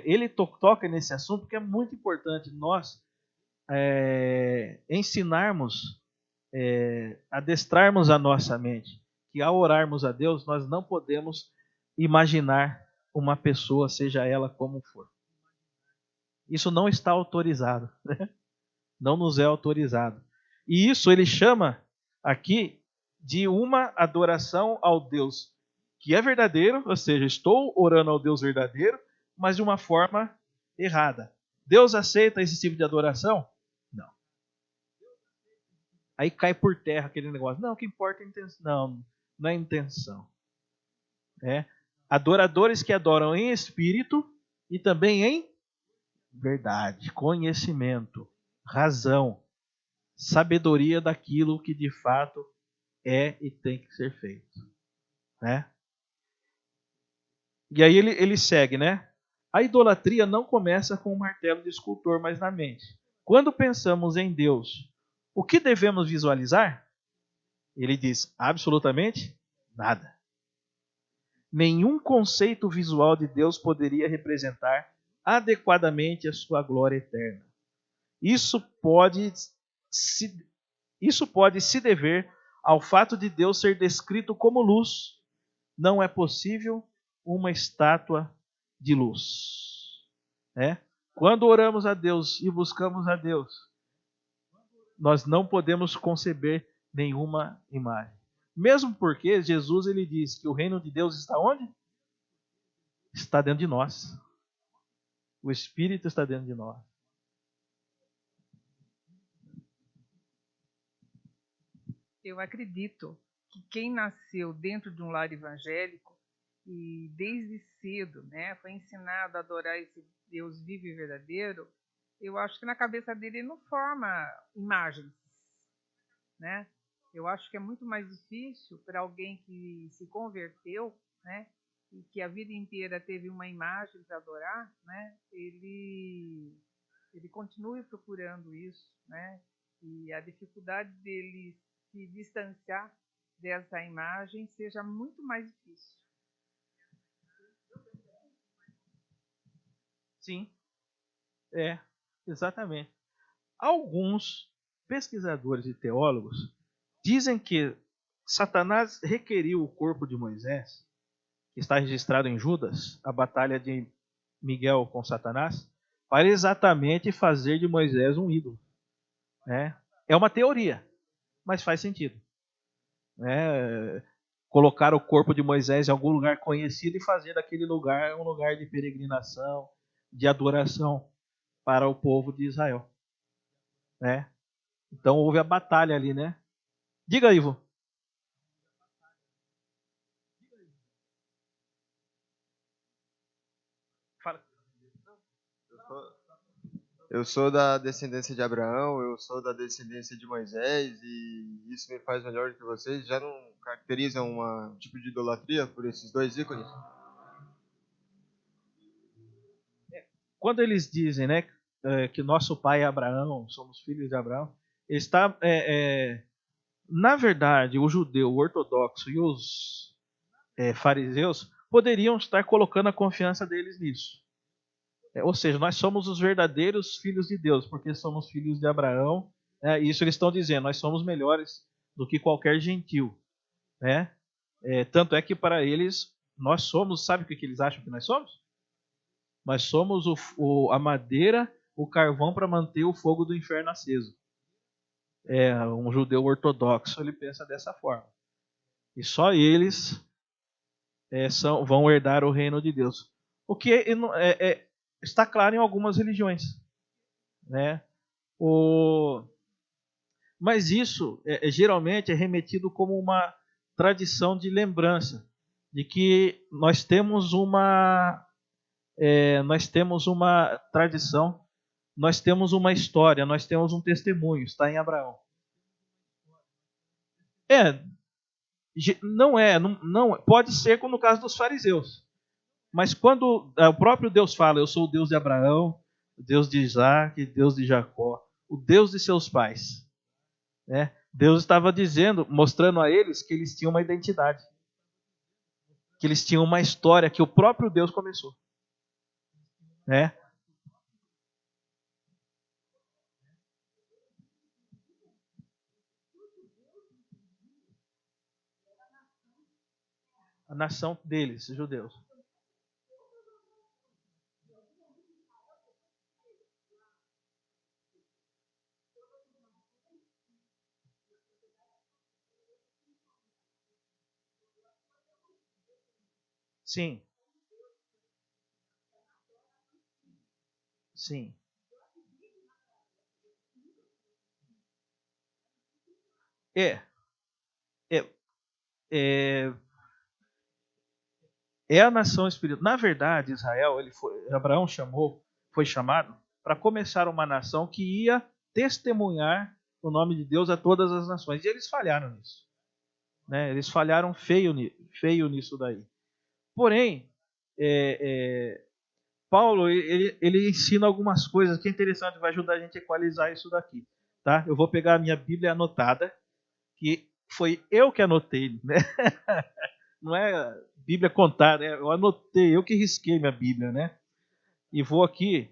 ele toca nesse assunto porque é muito importante nós ensinarmos, adestrarmos a nossa mente, que ao orarmos a Deus, nós não podemos imaginar uma pessoa, seja ela como for. Isso não está autorizado, né? Não nos é autorizado. E isso ele chama aqui de uma adoração ao Deus que é verdadeiro, ou seja, estou orando ao Deus verdadeiro, mas de uma forma errada, Deus aceita esse tipo de adoração? Não. Aí cai por terra aquele negócio. Não, o que importa é a intenção. Não, não é a intenção. Adoradores que adoram em espírito e também em verdade, conhecimento, razão, sabedoria daquilo que de fato é e tem que ser feito. Né? E aí ele segue, né? A idolatria não começa com um martelo de escultor, mas na mente. Quando pensamos em Deus, o que devemos visualizar? Ele diz absolutamente nada. Nenhum conceito visual de Deus poderia representar adequadamente a sua glória eterna. Isso pode se dever ao fato de Deus ser descrito como luz. Não é possível uma estátua de luz. Quando oramos a Deus e buscamos a Deus, nós não podemos conceber nenhuma imagem. Mesmo porque Jesus ele diz que o reino de Deus está onde? Está dentro de nós. O Espírito está dentro de nós. Eu acredito que quem nasceu dentro de um lar evangélico e desde cedo, né, foi ensinado a adorar esse Deus vivo e verdadeiro, eu acho que na cabeça dele não forma imagens, né? Eu acho que é muito mais difícil para alguém que se converteu, né, e que a vida inteira teve uma imagem para adorar, né, ele continue procurando isso, né, e a dificuldade dele se distanciar dessa imagem seja muito mais difícil. Sim, exatamente. Alguns pesquisadores e teólogos dizem que Satanás requeriu o corpo de Moisés, que está registrado em Judas, a batalha de Miguel com Satanás, para exatamente fazer de Moisés um ídolo. É uma teoria, mas faz sentido. Colocar o corpo de Moisés em algum lugar conhecido e fazer daquele lugar um lugar de peregrinação, de adoração para o povo de Israel. Então houve a batalha ali, né? Diga, Ivo. Fala. Eu sou da descendência de Abraão, eu sou da descendência de Moisés, e isso me faz melhor que vocês. Já não caracteriza um tipo de idolatria por esses dois ícones? Quando eles dizem, né, que nosso pai é Abraão, somos filhos de Abraão, está, na verdade, o judeu, o ortodoxo e os fariseus poderiam estar colocando a confiança deles nisso. Ou seja, nós somos os verdadeiros filhos de Deus, porque somos filhos de Abraão. Isso eles estão dizendo, nós somos melhores do que qualquer gentil. Tanto é que para eles, nós somos, sabe o que eles acham que nós somos? Nós somos a madeira, o carvão para manter o fogo do inferno aceso. Um judeu ortodoxo, ele pensa dessa forma. E só eles vão herdar o reino de Deus. O que está claro em algumas religiões. Mas isso geralmente é remetido como uma tradição de lembrança de que nós temos uma tradição, nós temos uma história, nós temos um testemunho, está em Abraão. Não pode ser como no caso dos fariseus. Mas quando o próprio Deus fala, eu sou o Deus de Abraão, o Deus de Isaac, Deus de Jacó, o Deus de seus pais. Deus estava dizendo, mostrando a eles que eles tinham uma identidade. Que eles tinham uma história que o próprio Deus começou. A nação deles, judeus. Sim. Sim. É, é, é a nação espiritual. Na verdade, Israel, Abraão foi chamado para começar uma nação que ia testemunhar o nome de Deus a todas as nações. E eles falharam nisso. Né? Eles falharam feio nisso daí. Porém, Paulo ele ensina algumas coisas que é interessante, vai ajudar a gente a equalizar isso daqui. Tá? Eu vou pegar a minha Bíblia anotada, que foi eu que anotei, né? Não é Bíblia contada, né? Eu anotei, eu que risquei minha Bíblia, né? E vou aqui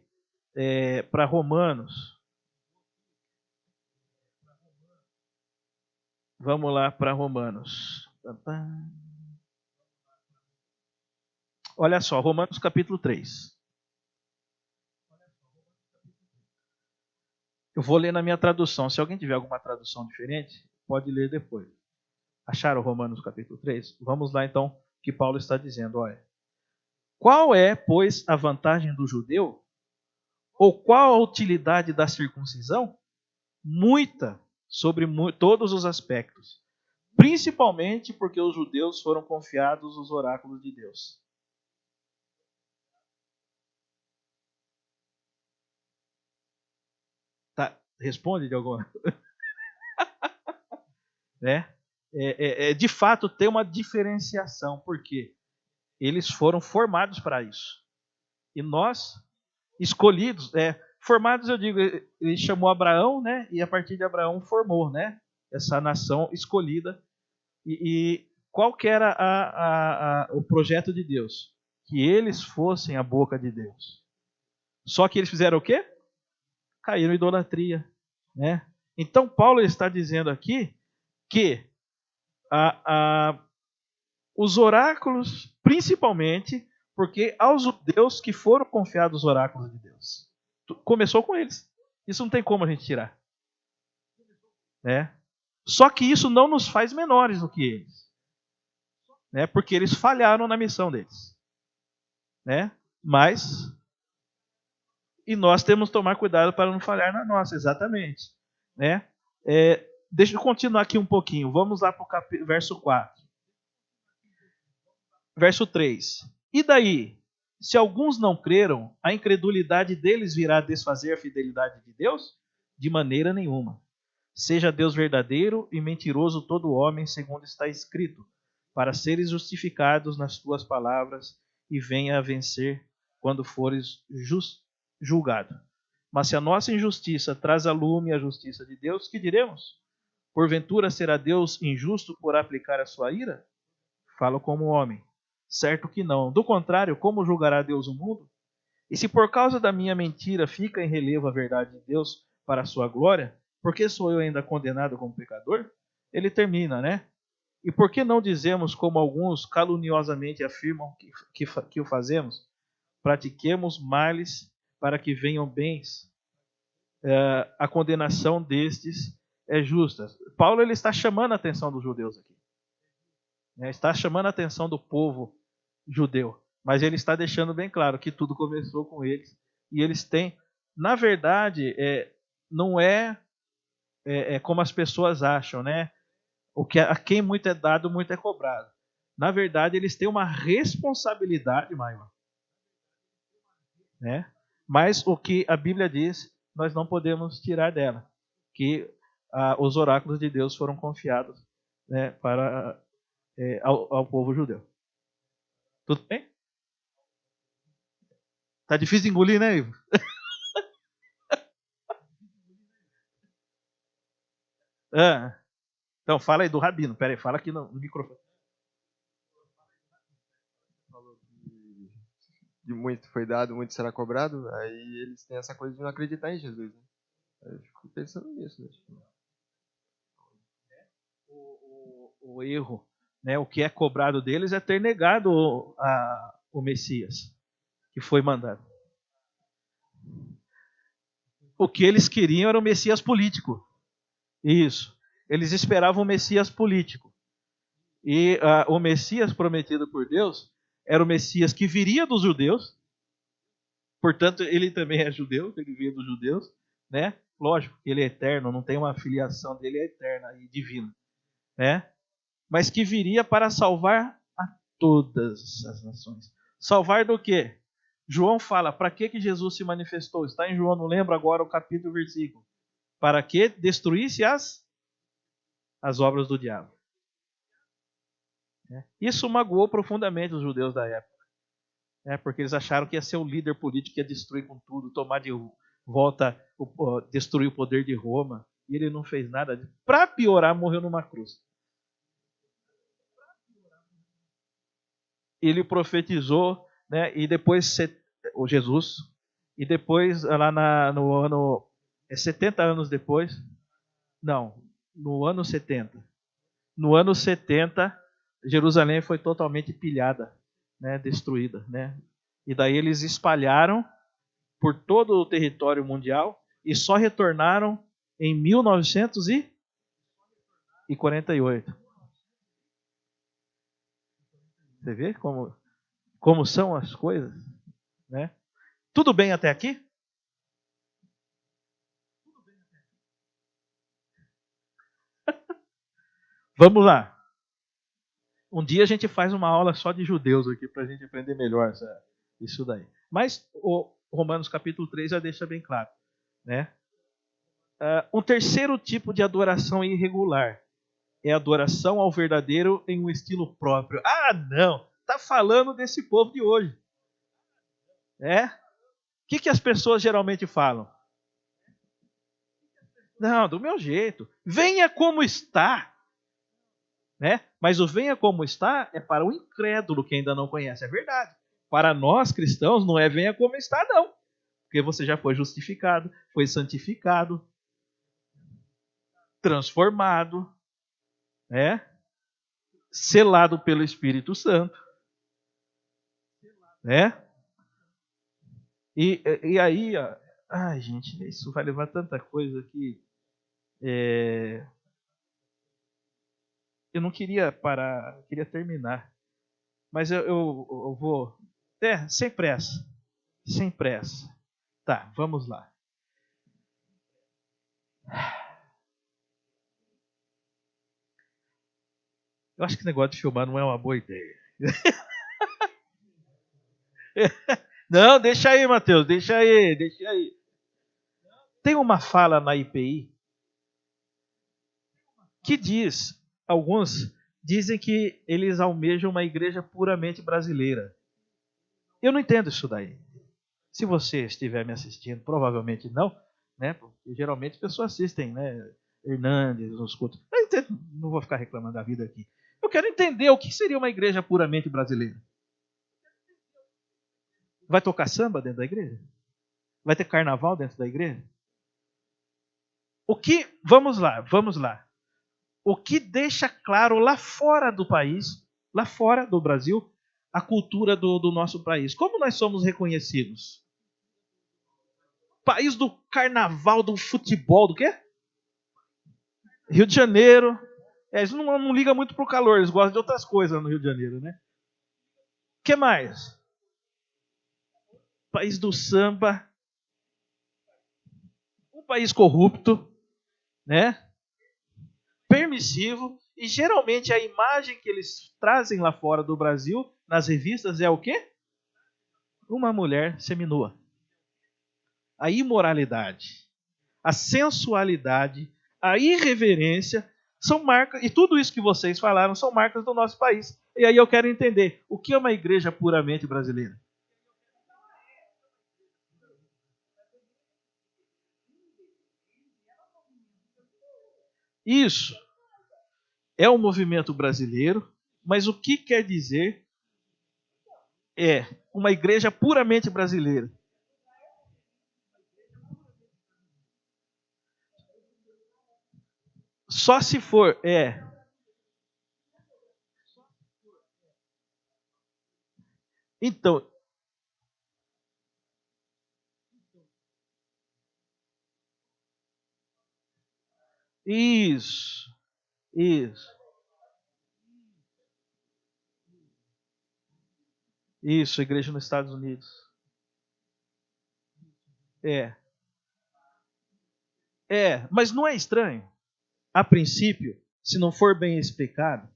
para Romanos. Vamos lá para Romanos. Olha só, Romanos capítulo 3. Eu vou ler na minha tradução. Se alguém tiver alguma tradução diferente, pode ler depois. Acharam Romanos capítulo 3? Vamos lá então, o que Paulo está dizendo. Olha. Qual é, pois, a vantagem do judeu? Ou qual a utilidade da circuncisão? Muita, sobre todos os aspectos. Principalmente porque os judeus foram confiados os oráculos de Deus. Tá, responde de alguma. Né? De fato, tem uma diferenciação, porque eles foram formados para isso. E nós, escolhidos, formados, eu digo, ele chamou Abraão, né? E a partir de Abraão formou, né? Essa nação escolhida. E qual que era o projeto de Deus? Que eles fossem a boca de Deus. Só que eles fizeram o quê? Caíram em idolatria, né? Então Paulo está dizendo aqui que os oráculos, principalmente, porque aos judeus que foram confiados os oráculos de Deus, começou com eles. Isso não tem como a gente tirar, né? Só que isso não nos faz menores do que eles, né? Porque eles falharam na missão deles, né? E nós temos que tomar cuidado para não falhar na nossa, exatamente, né? Deixa eu continuar aqui um pouquinho. Vamos lá para o verso 4. Verso 3. E daí? Se alguns não creram, a incredulidade deles virá desfazer a fidelidade de Deus? De maneira nenhuma. Seja Deus verdadeiro e mentiroso todo homem, segundo está escrito, para seres justificados nas tuas palavras e venha a vencer quando fores julgado. Mas se a nossa injustiça traz a lume a justiça de Deus, que diremos? Porventura será Deus injusto por aplicar a sua ira? Falo como homem. Certo que não. Do contrário, como julgará Deus o mundo? E se por causa da minha mentira fica em relevo a verdade de Deus para a sua glória, por que sou eu ainda condenado como pecador? Ele termina, né? E por que não dizemos, como alguns caluniosamente afirmam que o fazemos? Pratiquemos males para que venham bens. A condenação destes é justa. Paulo ele está chamando a atenção dos judeus aqui. Está chamando a atenção do povo judeu. Mas ele está deixando bem claro que tudo começou com eles. E eles têm, na verdade, não é como as pessoas acham, né? A quem muito é dado, muito é cobrado. Na verdade, eles têm uma responsabilidade maior, né? Mas o que a Bíblia diz, nós não podemos tirar dela. Que os oráculos de Deus foram confiados, né, para ao povo judeu. Tudo bem? Tá difícil de engolir, né, Ivo? Então, fala aí do Rabino. Pera aí, fala aqui no microfone. Falou que de muito foi dado, muito será cobrado. Aí eles têm essa coisa de não acreditar em Jesus, né? Eu fico pensando nisso, né? O erro, né? O que é cobrado deles é ter negado o Messias que foi mandado. O que eles queriam era o Messias político. Isso. Eles esperavam o Messias político. E o Messias prometido por Deus era o Messias que viria dos judeus. Portanto, ele também é judeu, ele vinha dos judeus, né? lógico que ele é eterno, não tem uma filiação dele, é eterna e divina, né? Mas que viria para salvar a todas as nações. Salvar do quê? João fala, para que Jesus se manifestou? Está em João, não lembro agora o capítulo e o versículo. Para que destruísse as obras do diabo. Isso magoou profundamente os judeus da época. Porque eles acharam que ia ser o líder político que ia destruir com tudo, tomar de volta, destruir o poder de Roma. E ele não fez nada. Para piorar, morreu numa cruz. Ele profetizou, né, e depois o Jesus, e depois lá no ano 70 anos depois, não, no ano 70. No ano 70, Jerusalém foi totalmente pilhada, né, destruída, né? E daí eles espalharam por todo o território mundial e só retornaram em 1948. Você vê como são as coisas, né? Tudo bem até aqui? Vamos lá. Um dia a gente faz uma aula só de judeus aqui para a gente aprender melhor isso daí. Mas o Romanos capítulo 3 já deixa bem claro, né? Um terceiro tipo de adoração irregular é a adoração ao verdadeiro em um estilo próprio. Ah, não! Está falando desse povo de hoje. O que as pessoas geralmente falam? Não, do meu jeito. Venha como está. Né? Mas o venha como está é para o incrédulo que ainda não conhece. É verdade. Para nós cristãos não é venha como está, não. Porque você já foi justificado, foi santificado, transformado, né? Selado pelo Espírito Santo. Né? E aí, ó, ai gente, isso vai levar tanta coisa que eu não queria parar, eu queria terminar. Mas eu vou. Sem pressa. Sem pressa. Tá, vamos lá. Eu acho que o negócio de filmar não é uma boa ideia. Não, deixa aí, Matheus, deixa aí. Tem uma fala na IPI que diz, alguns dizem que eles almejam uma igreja puramente brasileira. Eu não entendo isso daí. Se você estiver me assistindo, provavelmente não, né? Porque geralmente as pessoas assistem, né? Hernandes, nos cultos. Não vou ficar reclamando da vida aqui. Eu quero entender o que seria uma igreja puramente brasileira. Vai tocar samba dentro da igreja? Vai ter carnaval dentro da igreja? Vamos lá. O que deixa claro lá fora do país, lá fora do Brasil, a cultura do nosso país? Como nós somos reconhecidos? País do carnaval, do futebol, do quê? Rio de Janeiro. Eles não ligam muito pro calor, eles gostam de outras coisas no Rio de Janeiro, né? O que mais? País do samba. Um país corrupto, né? Permissivo. E geralmente a imagem que eles trazem lá fora do Brasil, nas revistas, é o quê? Uma mulher seminua. A imoralidade, a sensualidade, a irreverência são marcas, e tudo isso que vocês falaram são marcas do nosso país. E aí eu quero entender, o que é uma igreja puramente brasileira? Isso é um movimento brasileiro, mas o que quer dizer uma igreja puramente brasileira? Só se for, Então, isso. Isso, igreja nos Estados Unidos. Mas não é estranho, a princípio, se não for bem explicado?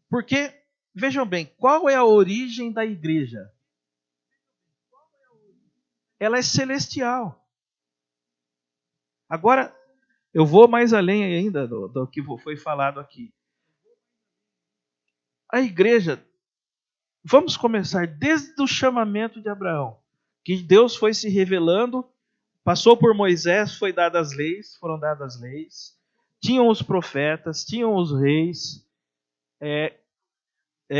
Porque, vejam bem, qual é a origem da igreja? Ela é celestial. Agora, eu vou mais além ainda do que foi falado aqui. A igreja, vamos começar desde o chamamento de Abraão, que Deus foi se revelando, passou por Moisés, foram dadas as leis, tinham os profetas, tinham os reis,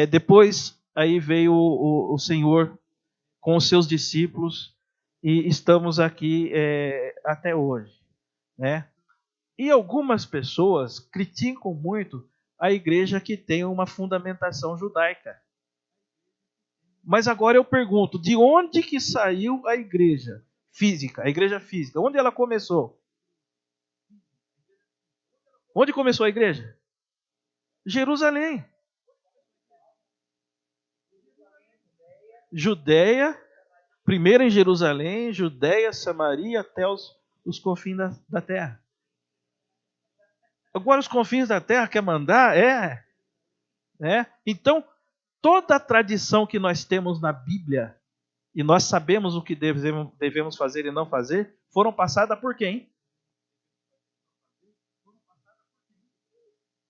depois aí veio o Senhor com os seus discípulos e estamos aqui até hoje, né? E algumas pessoas criticam muito a igreja que tem uma fundamentação judaica. Mas agora eu pergunto, de onde que saiu a igreja física? A igreja física, onde ela começou? Onde começou a igreja? Jerusalém. Judeia, primeiro em Jerusalém, Judeia, Samaria, até os confins da terra. Agora os confins da terra quer mandar? Então, toda a tradição que nós temos na Bíblia, e nós sabemos o que devemos fazer e não fazer, foram passadas por quem?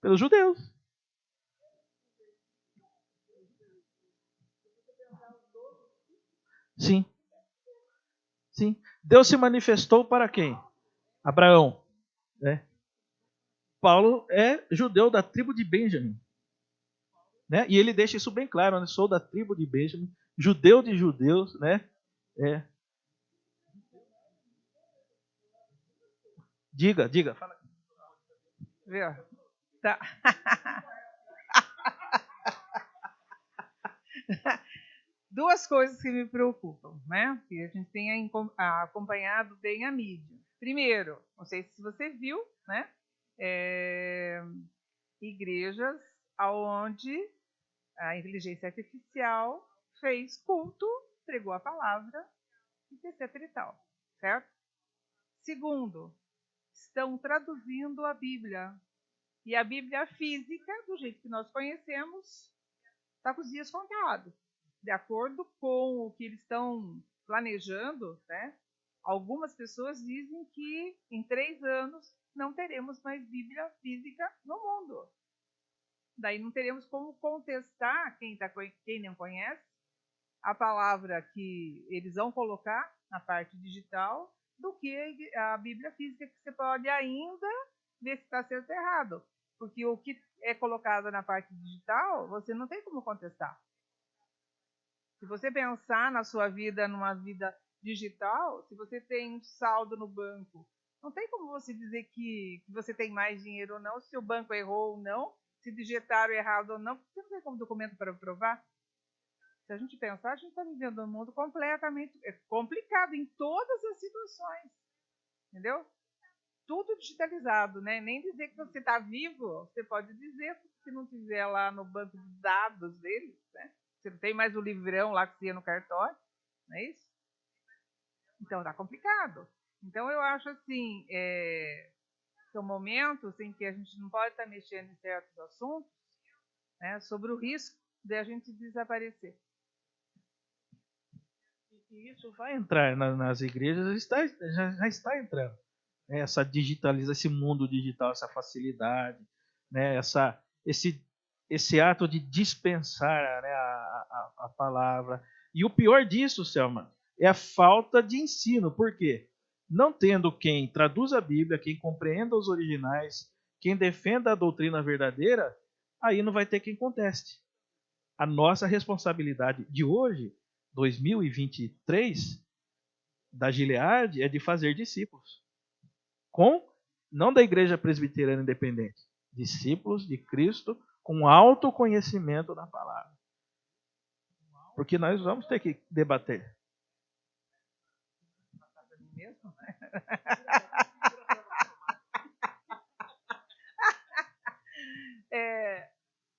Pelos judeus. Sim. Sim. Deus se manifestou para quem? Abraão. Paulo é judeu da tribo de Benjamim. E ele deixa isso bem claro, né? Sou da tribo de Benjamim, judeu de judeus, né? Diga. Fala. Tá. Duas coisas que me preocupam, né? Que a gente tem acompanhado bem a mídia. Primeiro, não sei se você viu, né? Igrejas onde a inteligência artificial fez culto, pregou a palavra, etc e tal, certo? Segundo, estão traduzindo a Bíblia. E a Bíblia física, do jeito que nós conhecemos, está com os dias contados. De acordo com o que eles estão planejando, né? Algumas pessoas dizem que em 3 anos não teremos mais Bíblia física no mundo. Daí não teremos como contestar quem não conhece a palavra que eles vão colocar na parte digital do que a Bíblia física, que você pode ainda ver se está certo ou errado. Porque o que é colocado na parte digital, você não tem como contestar. Se você pensar na sua vida, numa vida digital, se você tem um saldo no banco, não tem como você dizer que você tem mais dinheiro ou não, se o banco errou ou não, se digitaram errado ou não, você não tem como documento para provar. Se a gente pensar, a gente está vivendo um mundo completamente complicado em todas as situações. Entendeu? Tudo digitalizado, né? Nem dizer que você está vivo, você pode dizer, se não tiver lá no banco de dados deles, né? Você não tem mais o livrão lá que você ia no cartório, não é isso? Então está complicado. Então eu acho assim, são momentos em que a gente não pode estar mexendo em certos assuntos, né, sobre o risco de a gente desaparecer. E isso vai entrar nas igrejas, já está entrando. Essa digitalização, esse mundo digital, essa facilidade, né, esse ato de dispensar, né, a palavra. E o pior disso, Selma, é a falta de ensino. Por quê? Não tendo quem traduza a Bíblia, quem compreenda os originais, quem defenda a doutrina verdadeira, aí não vai ter quem conteste. A nossa responsabilidade de hoje, 2023, da Gilead, é de fazer discípulos. Não da Igreja Presbiteriana Independente, discípulos de Cristo com autoconhecimento da palavra. Porque nós vamos ter que debater.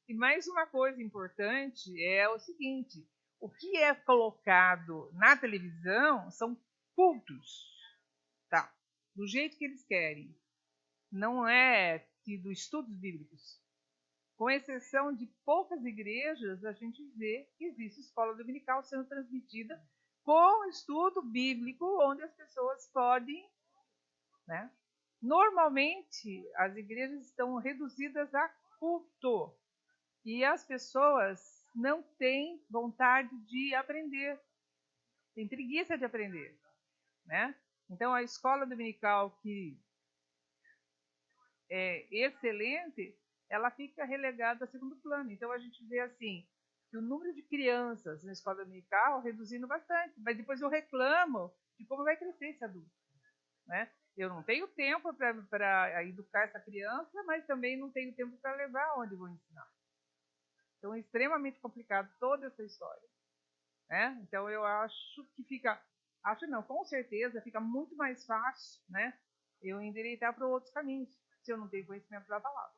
E mais uma coisa importante é o seguinte: o que é colocado na televisão são cultos. Tá. do jeito que eles querem. Não é tido estudos bíblicos. Com exceção de poucas igrejas, a gente vê que existe escola dominical sendo transmitida com estudo bíblico, onde as pessoas podem, né? Normalmente, as igrejas estão reduzidas a culto e as pessoas não têm vontade de aprender, têm preguiça de aprender, né? Então, a escola dominical, que é excelente, ela fica relegada a segundo plano. Então, a gente vê assim, que o número de crianças na escola dominical reduzindo bastante, mas depois eu reclamo de como vai crescer esse adulto, né? Eu não tenho tempo para educar essa criança, mas também não tenho tempo para levar onde vou ensinar. Então, é extremamente complicado toda essa história, né? Então, eu acho que com certeza fica muito mais fácil, né, eu endireitar para outros caminhos, se eu não tenho conhecimento da palavra.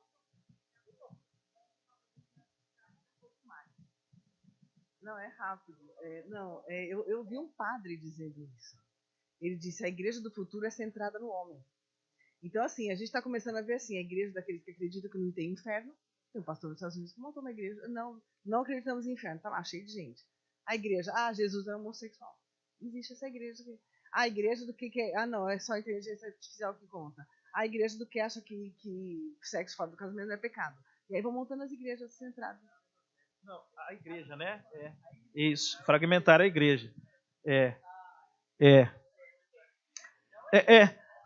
Não, é rápido. Eu vi um padre dizendo isso. Ele disse: a igreja do futuro é centrada no homem. Então, assim, a gente está começando a ver assim, a igreja daqueles que acreditam que não tem inferno. Tem um pastor dos Estados Unidos que montou uma igreja. Não acreditamos em inferno. Está lá, cheio de gente. A igreja: Jesus é homossexual. Existe essa igreja. A igreja do que é... não, é só a inteligência artificial que conta. A igreja do que acha que sexo fora do casamento não é pecado. E aí vão montando as igrejas centradas. Não, a igreja, né? Isso, fragmentar a igreja.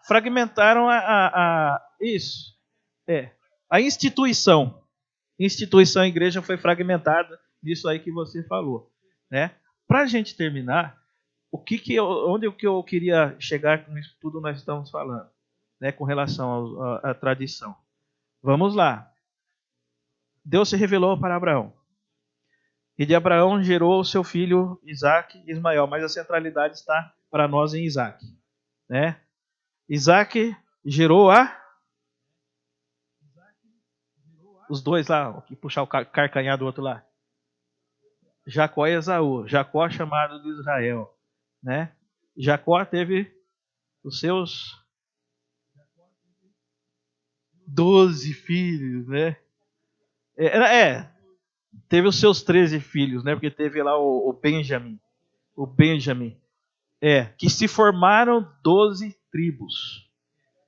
Fragmentaram isso. A instituição. A igreja foi fragmentada nisso aí que você falou, né? Para a gente terminar, onde eu queria chegar com isso tudo nós estamos falando, né? Com relação à tradição. Vamos lá. Deus se revelou para Abraão. E de Abraão gerou o seu filho Isaac e Ismael, mas a centralidade está para nós em Isaac, né? Isaac gerou os dois lá, que puxar o carcanhar do outro lá. Jacó e Esaú. Jacó chamado de Israel, né? Jacó teve os seus 12 filhos, né? Teve os seus 13 filhos, né? Porque teve lá o Benjamim. Que se formaram 12 tribos.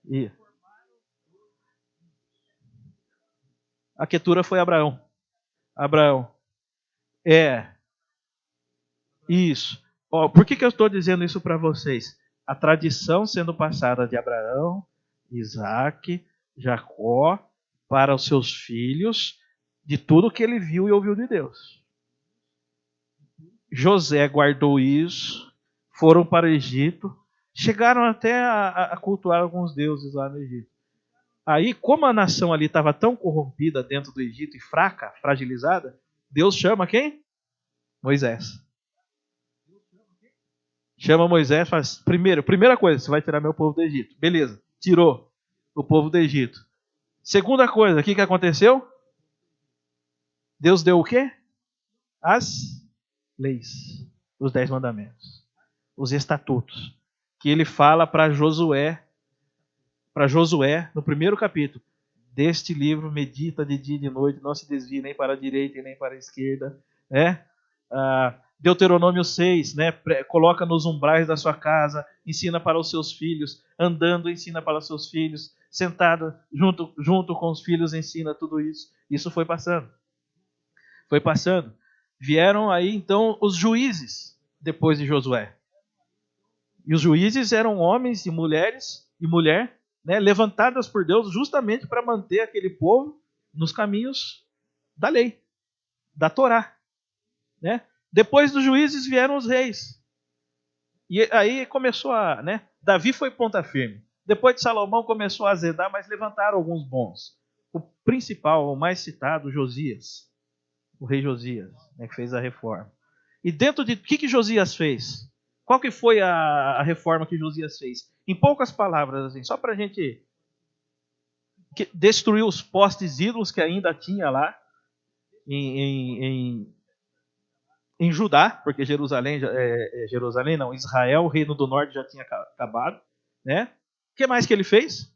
E a Quetura foi Abraão. Isso. Por que eu estou dizendo isso para vocês? A tradição sendo passada de Abraão, Isaac, Jacó, para os seus filhos, de tudo que ele viu e ouviu de Deus. José guardou isso, foram para o Egito, chegaram até a cultuar alguns deuses lá no Egito. Aí, como a nação ali estava tão corrompida dentro do Egito e fraca, fragilizada, Deus chama quem? Moisés. Chama Moisés e faz, primeira coisa, você vai tirar meu povo do Egito. Beleza, tirou o povo do Egito. Segunda coisa, o que aconteceu? Deus deu o quê? As leis, os 10 mandamentos, os estatutos, que ele fala para Josué, no primeiro capítulo. Deste livro, medita de dia e de noite, não se desvie nem para a direita e nem para a esquerda. Né? Deuteronômio 6, né? Coloca nos umbrais da sua casa, ensina para os seus filhos, andando ensina para os seus filhos, sentado junto com os filhos ensina tudo isso. Isso foi passando. Vieram aí então os juízes depois de Josué. E os juízes eram homens e mulheres, né, levantadas por Deus justamente para manter aquele povo nos caminhos da lei, da Torá. Né? Depois dos juízes vieram os reis. E aí começou né? Davi foi ponta firme. Depois de Salomão começou a azedar, mas levantaram alguns bons. O principal, o mais citado, Josias. O rei Josias, né, que fez a reforma. E dentro de... O que Josias fez? Qual que foi a reforma que Josias fez? Em poucas palavras, assim, só para a gente... Destruiu os postes ídolos que ainda tinha lá em Judá, porque Israel, o reino do norte já tinha acabado, né? que mais que ele fez?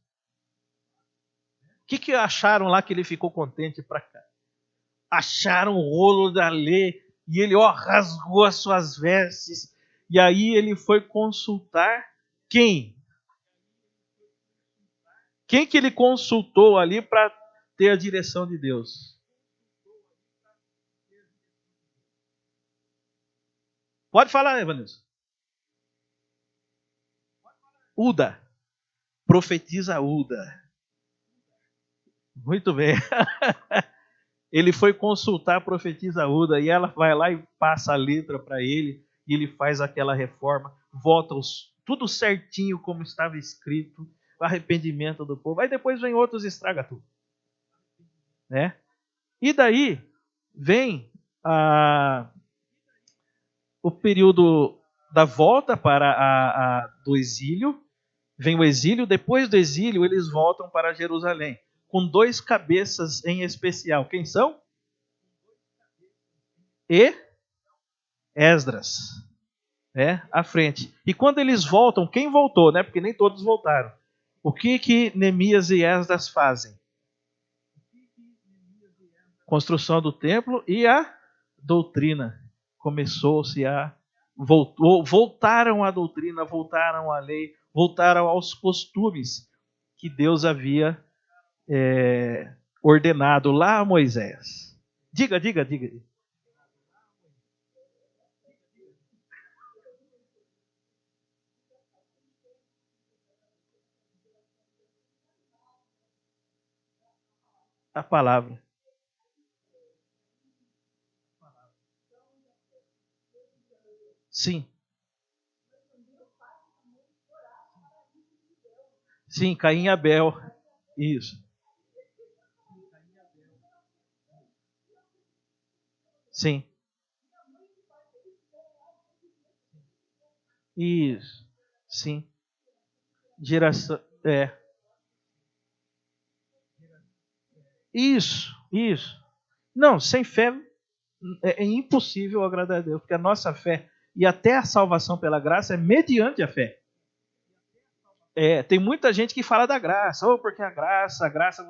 O que acharam lá que ele ficou contente pra cá? Acharam o rolo da lei e ele rasgou as suas vestes. E aí ele foi consultar quem? Quem que ele consultou ali para ter a direção de Deus? Pode falar, Evanilson. Uda. Profetiza Uda. Muito bem. Ele foi consultar a profetisa Uda e ela vai lá e passa a letra para ele e ele faz aquela reforma, volta tudo certinho como estava escrito, o arrependimento do povo. Aí depois vem outros e estraga tudo. Né? E daí vem o período da volta para do exílio, vem o exílio, depois do exílio eles voltam para Jerusalém, com 2 cabeças em especial. Quem são? E Esdras. À frente. E quando eles voltam, quem voltou? Né? Porque nem todos voltaram. O que Neemias e Esdras fazem? Construção do templo e a doutrina. Começou-se voltaram à doutrina, voltaram à lei, voltaram aos costumes que Deus havia ordenado lá a Moisés. Diga. A palavra. Sim. Sim, Caim e Abel. Isso. Sim. Isso. Sim. Geração. Isso. Não, sem fé é impossível agradar a Deus, porque a nossa fé e até a salvação pela graça é mediante a fé. Tem muita gente que fala da graça, porque a graça,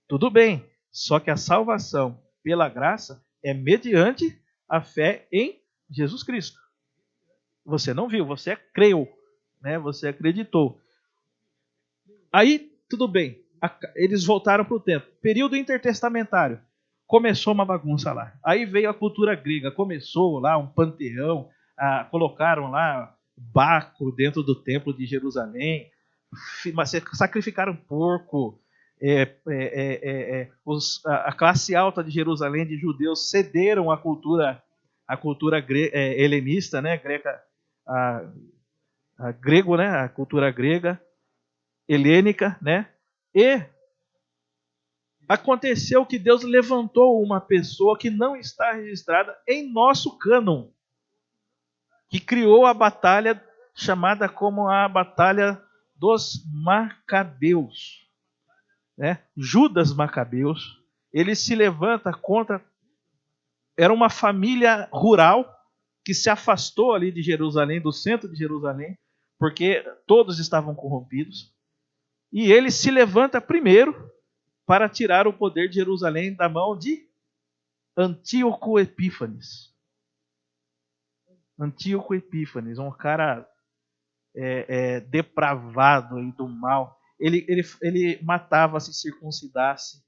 tudo bem, só que a salvação pela graça é mediante a fé em Jesus Cristo. Você não viu, você creu, né? Você acreditou. Aí, tudo bem, eles voltaram para o templo. Período intertestamentário, começou uma bagunça lá. Aí veio a cultura grega, começou lá um panteão, colocaram lá Baco dentro do templo de Jerusalém, sacrificaram porco. A classe alta de Jerusalém, de judeus, cederam à cultura helenista, né, greca, grego, né, a cultura grega, helênica, né, e aconteceu que Deus levantou uma pessoa que não está registrada em nosso cânon, que criou a batalha chamada como a Batalha dos Macabeus. Judas Macabeus, ele se levanta contra. Era uma família rural que se afastou ali de Jerusalém, do centro de Jerusalém, porque todos estavam corrompidos. E ele se levanta primeiro para tirar o poder de Jerusalém da mão de Antíoco Epífanes. Antíoco Epífanes, um cara depravado e do mal. Ele matava se circuncidasse.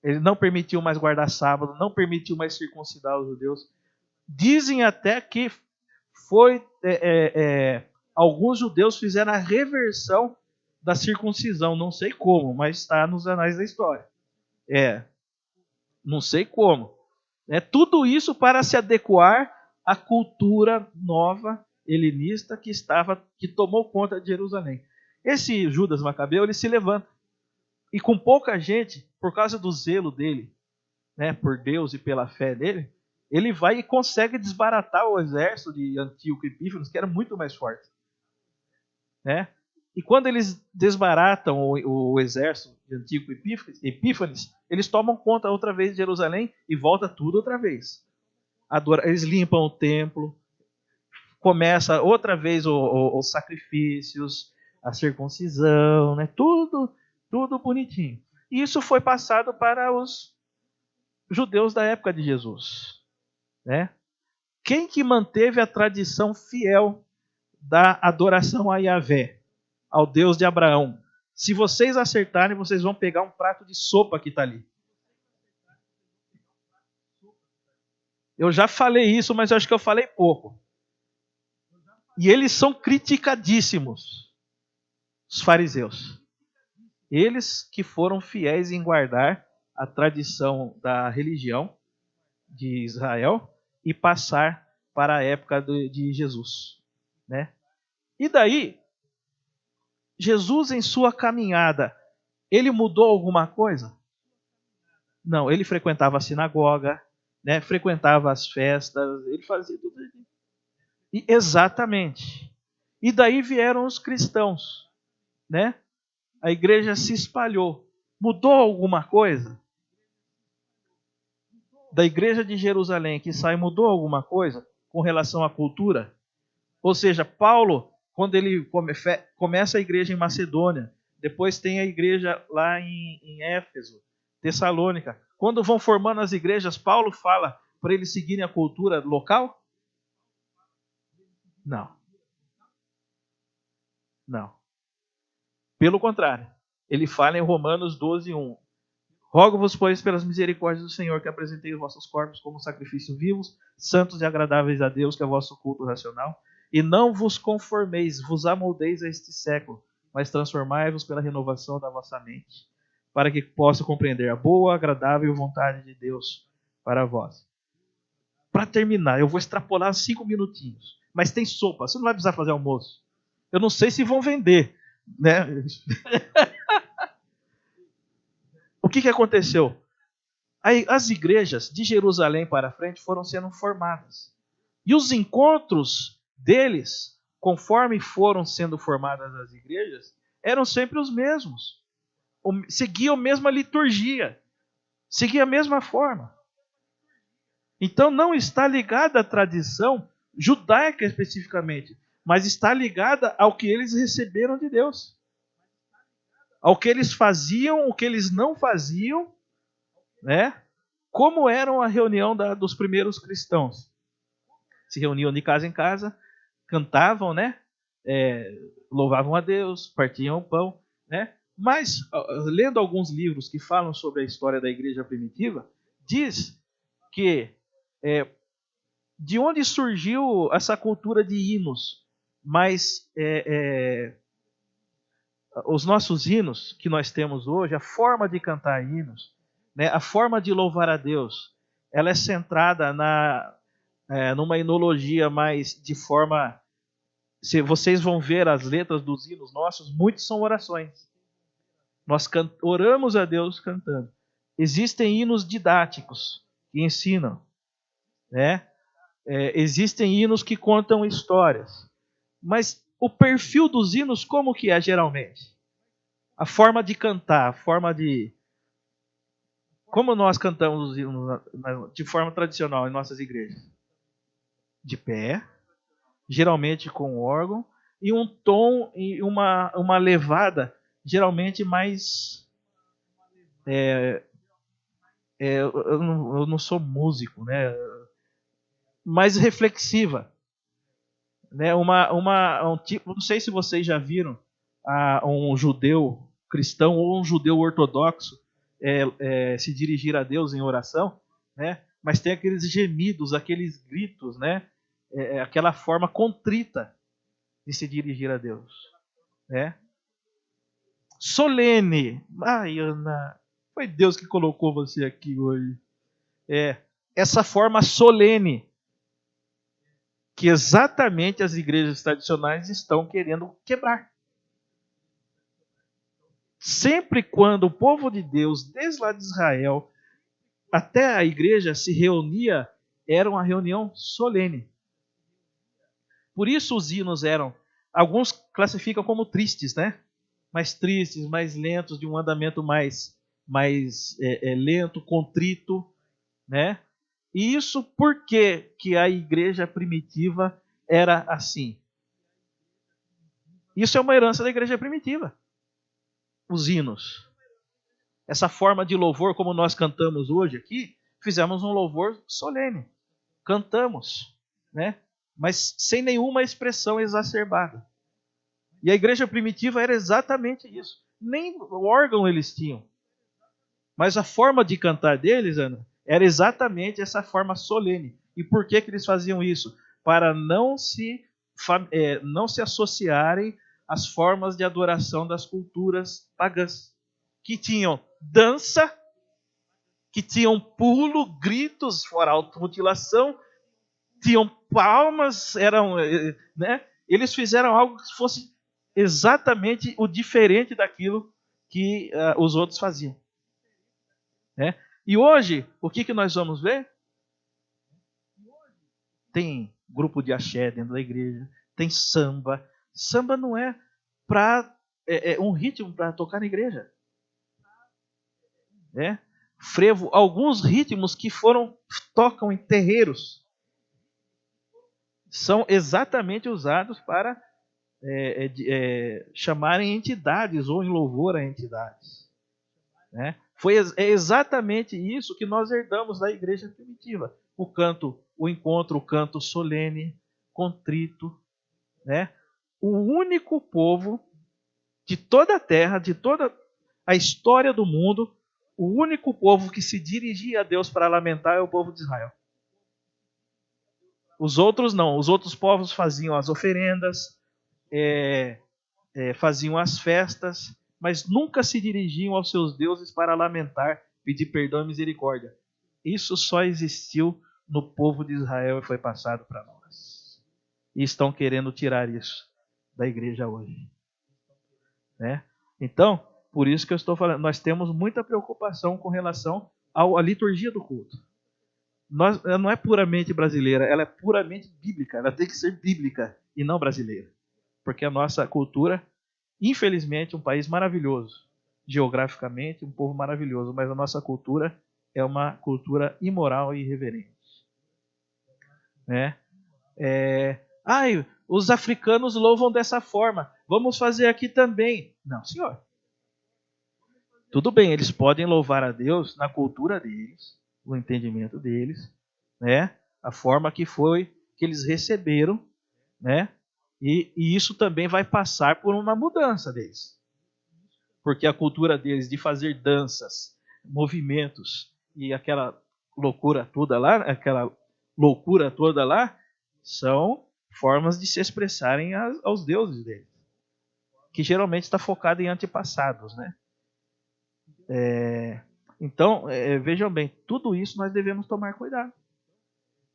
Ele não permitiu mais guardar sábado, não permitiu mais circuncidar os judeus. Dizem até que alguns judeus fizeram a reversão da circuncisão. Não sei como, mas está nos anais da história. Não sei como. Tudo isso para se adequar à cultura nova helenista que tomou conta de Jerusalém. Esse Judas Macabeu, ele se levanta. E com pouca gente, por causa do zelo dele, né, por Deus e pela fé dele, ele vai e consegue desbaratar o exército de Antíoco Epífanes, que era muito mais forte. E quando eles desbaratam o exército de Antíoco Epífanes, eles tomam conta outra vez de Jerusalém e volta tudo outra vez. Eles limpam o templo, começa outra vez os sacrifícios, a circuncisão, né? Tudo bonitinho. E isso foi passado para os judeus da época de Jesus, né? Quem que manteve a tradição fiel da adoração a Yahvé, ao Deus de Abraão? Se vocês acertarem, vocês vão pegar um prato de sopa que está ali. Eu já falei isso, mas eu acho que eu falei pouco. E eles são criticadíssimos, os fariseus. Eles que foram fiéis em guardar a tradição da religião de Israel e passar para a época de Jesus, né? E daí, Jesus em sua caminhada, ele mudou alguma coisa? Não, ele frequentava a sinagoga, né? Frequentava as festas, ele fazia tudo isso. Exatamente. E daí vieram os cristãos, né? A igreja se espalhou. Mudou alguma coisa? Da igreja de Jerusalém que sai, mudou alguma coisa com relação à cultura? Ou seja, Paulo, quando ele começa a igreja em Macedônia, depois tem a igreja lá em Éfeso, Tessalônica. Quando vão formando as igrejas, Paulo fala para eles seguirem a cultura local? Não. Pelo contrário, ele fala em Romanos 12:1. Rogo-vos, pois, pelas misericórdias do Senhor, que apresentei os vossos corpos como sacrifício vivos, santos e agradáveis a Deus, que é o vosso culto racional. E não vos conformeis, vos amoldeis a este século, mas transformai-vos pela renovação da vossa mente, para que possa compreender a boa, agradável vontade de Deus para vós. Para terminar, eu vou extrapolar 5 minutinhos. Mas tem sopa, você não vai precisar fazer almoço. Eu não sei se vão vender, né? O que aconteceu? As igrejas de Jerusalém para frente foram sendo formadas. E os encontros deles, conforme foram sendo formadas as igrejas, eram sempre os mesmos. Seguiam a mesma liturgia. Seguiam a mesma forma. Então não está ligada à tradição judaica especificamente, mas está ligada ao que eles receberam de Deus. Ao que eles faziam, o que eles não faziam, né? Como era a reunião dos primeiros cristãos. Se reuniam de casa em casa, cantavam, né? Louvavam a Deus, partiam o pão, né? Mas, lendo alguns livros que falam sobre a história da igreja primitiva, diz que de onde surgiu essa cultura de hinos, mas os nossos hinos que nós temos hoje, a forma de cantar hinos, né, a forma de louvar a Deus, ela é centrada numa hinologia mais de forma... Se vocês vão ver as letras dos hinos nossos, muitos são orações. Nós oramos a Deus cantando. Existem hinos didáticos que ensinam, né? Existem hinos que contam histórias. Mas o perfil dos hinos, como que é geralmente? A forma de cantar, a forma de... Como nós cantamos os hinos de forma tradicional em nossas igrejas? De pé, geralmente com órgão, e um tom e uma levada, geralmente mais... eu não sou músico, né? Mais reflexiva. Né? Um tipo, não sei se vocês já viram um judeu cristão ou um judeu ortodoxo se dirigir a Deus em oração, né? Mas tem aqueles gemidos, aqueles gritos, né? Aquela forma contrita de se dirigir a Deus, né? Solene. Ai, Ana, foi Deus que colocou você aqui hoje. Essa forma solene que exatamente as igrejas tradicionais estão querendo quebrar. Sempre quando o povo de Deus, desde lá de Israel, até a igreja se reunia, era uma reunião solene. Por isso os hinos eram, alguns classificam como tristes, né? Mais tristes, mais lentos, de um andamento mais lento, contrito, né? E isso por que a igreja primitiva era assim? Isso é uma herança da igreja primitiva. Os hinos. Essa forma de louvor, como nós cantamos hoje aqui, fizemos um louvor solene. Cantamos, né? Mas sem nenhuma expressão exacerbada. E a igreja primitiva era exatamente isso. Nem o órgão eles tinham. Mas a forma de cantar deles, Ana, era exatamente essa forma solene. E por que eles faziam isso? Para não se associarem às formas de adoração das culturas pagãs. Que tinham dança, que tinham pulo, gritos, fora automutilação, tinham palmas, né? Eles fizeram algo que fosse exatamente o diferente daquilo que os outros faziam. Né? E hoje, o que nós vamos ver? Tem grupo de axé dentro da igreja, tem samba. Samba não é um ritmo para tocar na igreja. Frevo, alguns ritmos que tocam em terreiros são exatamente usados para chamarem entidades ou em louvor a entidades. Né? É exatamente isso que nós herdamos da igreja primitiva. O encontro, o canto solene, contrito. Né? O único povo de toda a terra, de toda a história do mundo, o único povo que se dirigia a Deus para lamentar é o povo de Israel. Os outros não. Os outros povos faziam as oferendas, faziam as festas, mas nunca se dirigiam aos seus deuses para lamentar, pedir perdão e misericórdia. Isso só existiu no povo de Israel e foi passado para nós. E estão querendo tirar isso da igreja hoje. Né? Então, por isso que eu estou falando, nós temos muita preocupação com relação à liturgia do culto. Ela não é puramente brasileira, ela é puramente bíblica. Ela tem que ser bíblica e não brasileira. Porque a nossa cultura, infelizmente, um país maravilhoso. Geograficamente, um povo maravilhoso. Mas a nossa cultura é uma cultura imoral e irreverente. Né? Os africanos louvam dessa forma. Vamos fazer aqui também. Não, senhor. Tudo bem, eles podem louvar a Deus na cultura deles, no entendimento deles, né? A forma que eles receberam, né? E isso também vai passar por uma mudança deles. Porque a cultura deles de fazer danças, movimentos e aquela loucura toda lá, são formas de se expressarem aos deuses deles. Que geralmente está focado em antepassados, né? Então, vejam bem, tudo isso nós devemos tomar cuidado.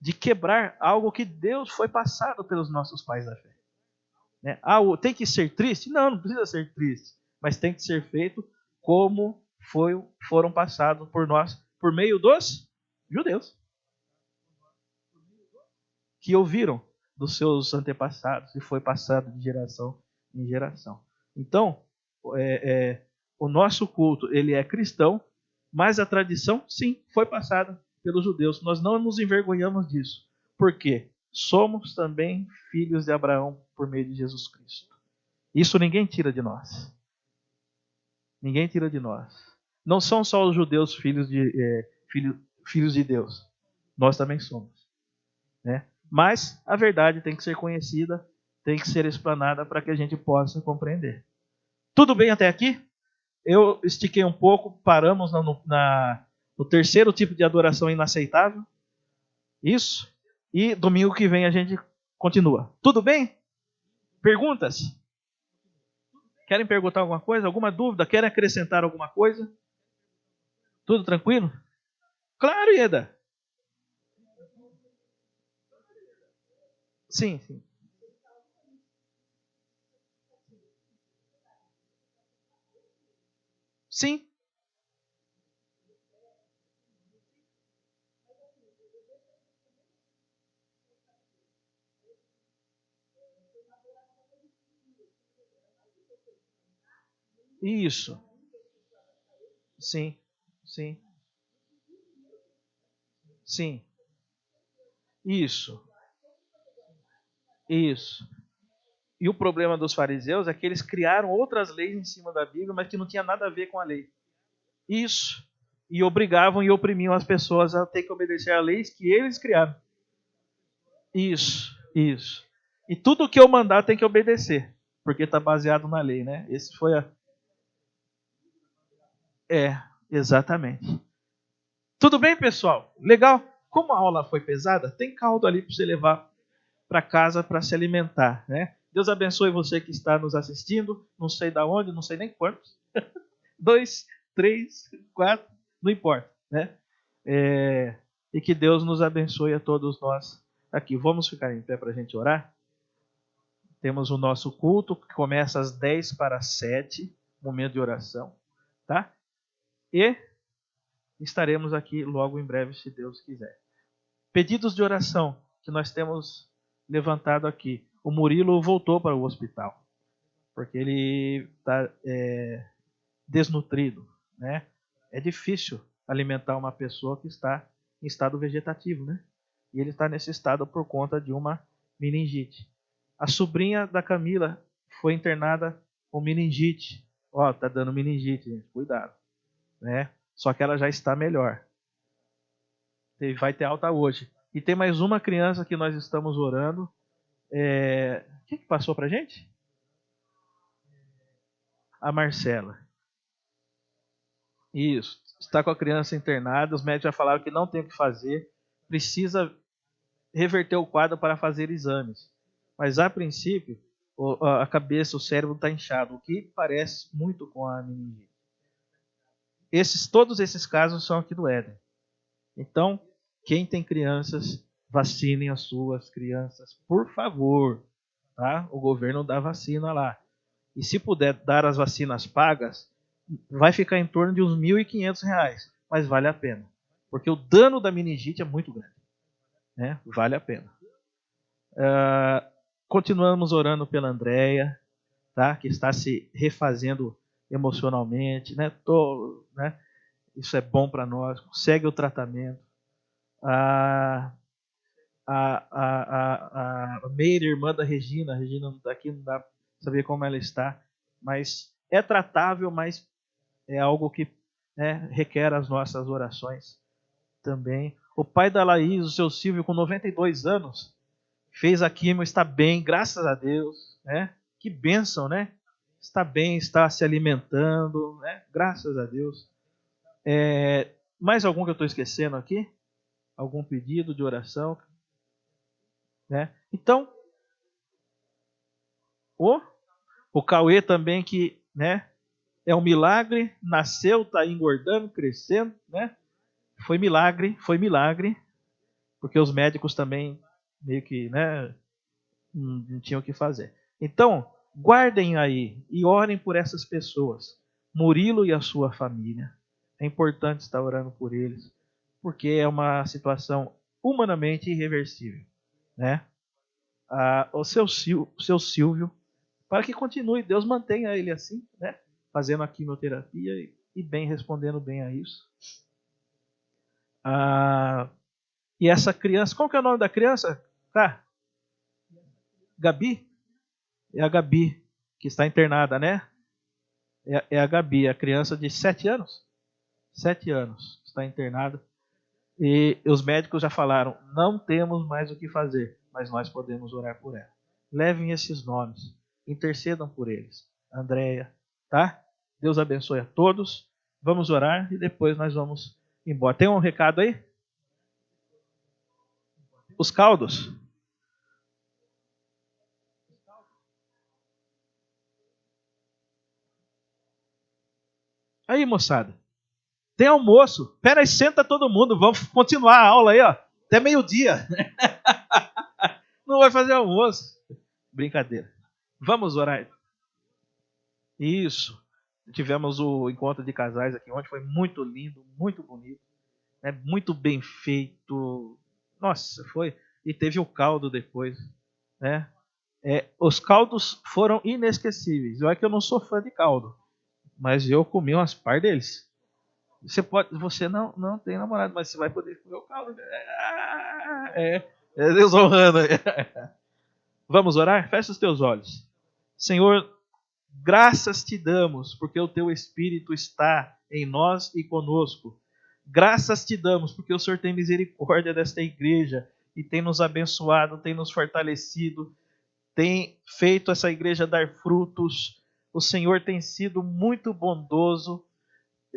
De quebrar algo que Deus foi passado pelos nossos pais da fé. Né? Tem que ser triste? Não precisa ser triste. Mas tem que ser feito como foram passados por nós, por meio dos judeus. Que ouviram dos seus antepassados e foi passado de geração em geração. Então, o nosso culto ele é cristão, mas a tradição, sim, foi passada pelos judeus. Nós não nos envergonhamos disso. Por quê? Somos também filhos de Abraão por meio de Jesus Cristo. Isso ninguém tira de nós. Ninguém tira de nós. Não são só os judeus filhos de Deus. Nós também somos. Né? Mas a verdade tem que ser conhecida, tem que ser explanada para que a gente possa compreender. Tudo bem até aqui? Eu estiquei um pouco, paramos no terceiro tipo de adoração inaceitável. Isso. E domingo que vem a gente continua. Tudo bem? Perguntas? Querem perguntar alguma coisa? Alguma dúvida? Querem acrescentar alguma coisa? Tudo tranquilo? Claro, Ieda. Sim. Sim. Isso. Sim. Isso. E o problema dos fariseus é que eles criaram outras leis em cima da Bíblia, mas que não tinha nada a ver com a lei. Isso. E obrigavam e oprimiam as pessoas a ter que obedecer a leis que eles criaram. Isso. E tudo que eu mandar tem que obedecer, porque está baseado na lei, né? Esse foi a... Exatamente. Tudo bem, pessoal? Legal? Como a aula foi pesada, tem caldo ali para você levar para casa para se alimentar, né? Deus abençoe você que está nos assistindo, não sei da onde, não sei nem quantos. 2, 3, 4, não importa, né? E que Deus nos abençoe a todos nós aqui. Vamos ficar em pé para a gente orar? Temos o nosso culto que começa às 6:50, momento de oração, tá? E estaremos aqui logo em breve, se Deus quiser. Pedidos de oração que nós temos levantado aqui. O Murilo voltou para o hospital, porque ele está desnutrido, né? É difícil alimentar uma pessoa que está em estado vegetativo, né? E ele está nesse estado por conta de uma meningite. A sobrinha da Camila foi internada com meningite. Tá dando meningite, gente, cuidado, né? Só que ela já está melhor. Vai ter alta hoje. E tem mais uma criança que nós estamos orando. O que passou pra gente? A Marcela. Isso. Está com a criança internada. Os médicos já falaram que não tem o que fazer. Precisa reverter o quadro para fazer exames. Mas a princípio, a cabeça, o cérebro está inchado, o que parece muito com a meningite. Todos esses casos são aqui do Éden. Então, quem tem crianças, vacinem as suas crianças, por favor. Tá? O governo dá vacina lá. E se puder dar as vacinas pagas, vai ficar em torno de uns R$ 1.500, mas vale a pena. Porque o dano da meningite é muito grande. Né? Vale a pena. Continuamos orando pela Andréia, tá? Que está se refazendo emocionalmente. Né? Isso é bom para nós. Segue o tratamento. A Meire, irmã da Regina. A Regina não está aqui, não dá para saber como ela está. Mas é tratável, mas é algo que requer as nossas orações também. O pai da Laís, o seu Silvio, com 92 anos, fez a quimio, está bem, graças a Deus. Né? Que bênção, né? Está bem, está se alimentando, né? Graças a Deus. Mais algum que eu estou esquecendo aqui? Algum pedido de oração? Né? Então, o Cauê também, que é um milagre, nasceu, está engordando, crescendo, né? Foi milagre, porque os médicos também meio que não tinham o que fazer. Então, guardem aí e orem por essas pessoas, Murilo e a sua família. É importante estar orando por eles, porque é uma situação humanamente irreversível. Né? O seu Silvio, para que continue, Deus mantenha ele assim, né? Fazendo a quimioterapia e bem, respondendo bem a isso. E essa criança, qual que é o nome da criança? Gabi? É a Gabi, que está internada, né? É a Gabi, a criança de 7 anos. 7 anos, está internada. E os médicos já falaram, não temos mais o que fazer, mas nós podemos orar por ela. Levem esses nomes, intercedam por eles. Andréia, tá? Deus abençoe a todos. Vamos orar e depois nós vamos embora. Tem um recado aí? Os caldos. Aí, moçada. Tem almoço. Pera aí, senta todo mundo. Vamos continuar a aula aí, ó. Até meio-dia. Não vai fazer almoço. Brincadeira. Vamos orar. Isso. Tivemos o encontro de casais aqui ontem. Foi muito lindo, muito bonito. Muito bem feito. Nossa, foi. E teve o caldo depois. Né? Os caldos foram inesquecíveis. Olha que eu não sou fã de caldo. Mas eu comi umas par deles. Você não tem namorado, mas você vai poder comer o caldo. Deus honrando. Vamos orar? Fecha os teus olhos. Senhor, graças te damos, porque o teu Espírito está em nós e conosco. Graças te damos, porque o Senhor tem misericórdia desta igreja e tem nos abençoado, tem nos fortalecido, tem feito essa igreja dar frutos. O Senhor tem sido muito bondoso,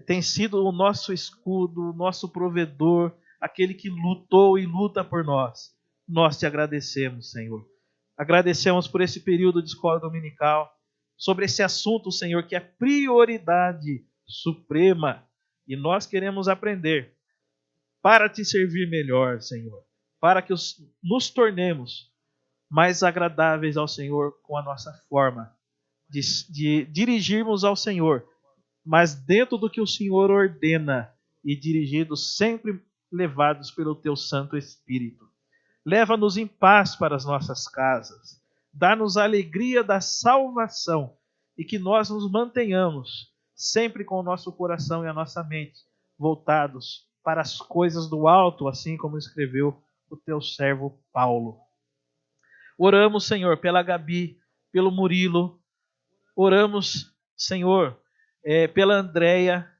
tem sido o nosso escudo, o nosso provedor, aquele que lutou e luta por nós. Nós te agradecemos, Senhor. Agradecemos por esse período de escola dominical, sobre esse assunto, Senhor, que é prioridade suprema. E nós queremos aprender para te servir melhor, Senhor, para que nos tornemos mais agradáveis ao Senhor com a nossa forma de dirigirmos ao Senhor, mas dentro do que o Senhor ordena e dirigidos sempre levados pelo teu Santo Espírito. Leva-nos em paz para as nossas casas, dá-nos a alegria da salvação e que nós nos mantenhamos sempre com o nosso coração e a nossa mente voltados para as coisas do alto, assim como escreveu o teu servo Paulo. Oramos, Senhor, pela Gabi, pelo Murilo. Oramos, Senhor, pela Andréia.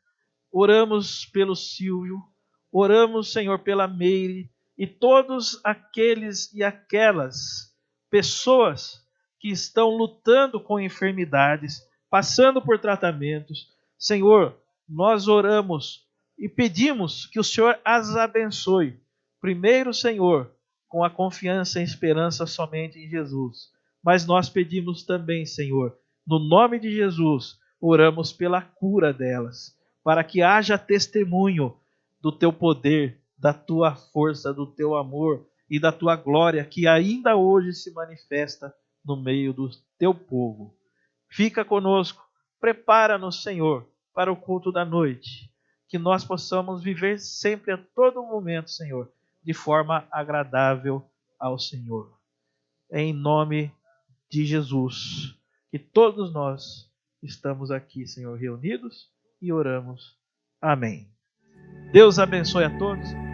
Oramos pelo Silvio. Oramos, Senhor, pela Meire e todos aqueles e aquelas pessoas que estão lutando com enfermidades, passando por tratamentos. Senhor, nós oramos e pedimos que o Senhor as abençoe. Primeiro, Senhor, com a confiança e esperança somente em Jesus. Mas nós pedimos também, Senhor, no nome de Jesus, oramos pela cura delas, para que haja testemunho do teu poder, da tua força, do teu amor e da tua glória, que ainda hoje se manifesta no meio do teu povo. Fica conosco, prepara-nos, Senhor, para o culto da noite, que nós possamos viver sempre a todo momento, Senhor, de forma agradável ao Senhor. Em nome de Jesus, que todos nós estamos aqui, Senhor, reunidos e oramos. Amém. Deus abençoe a todos.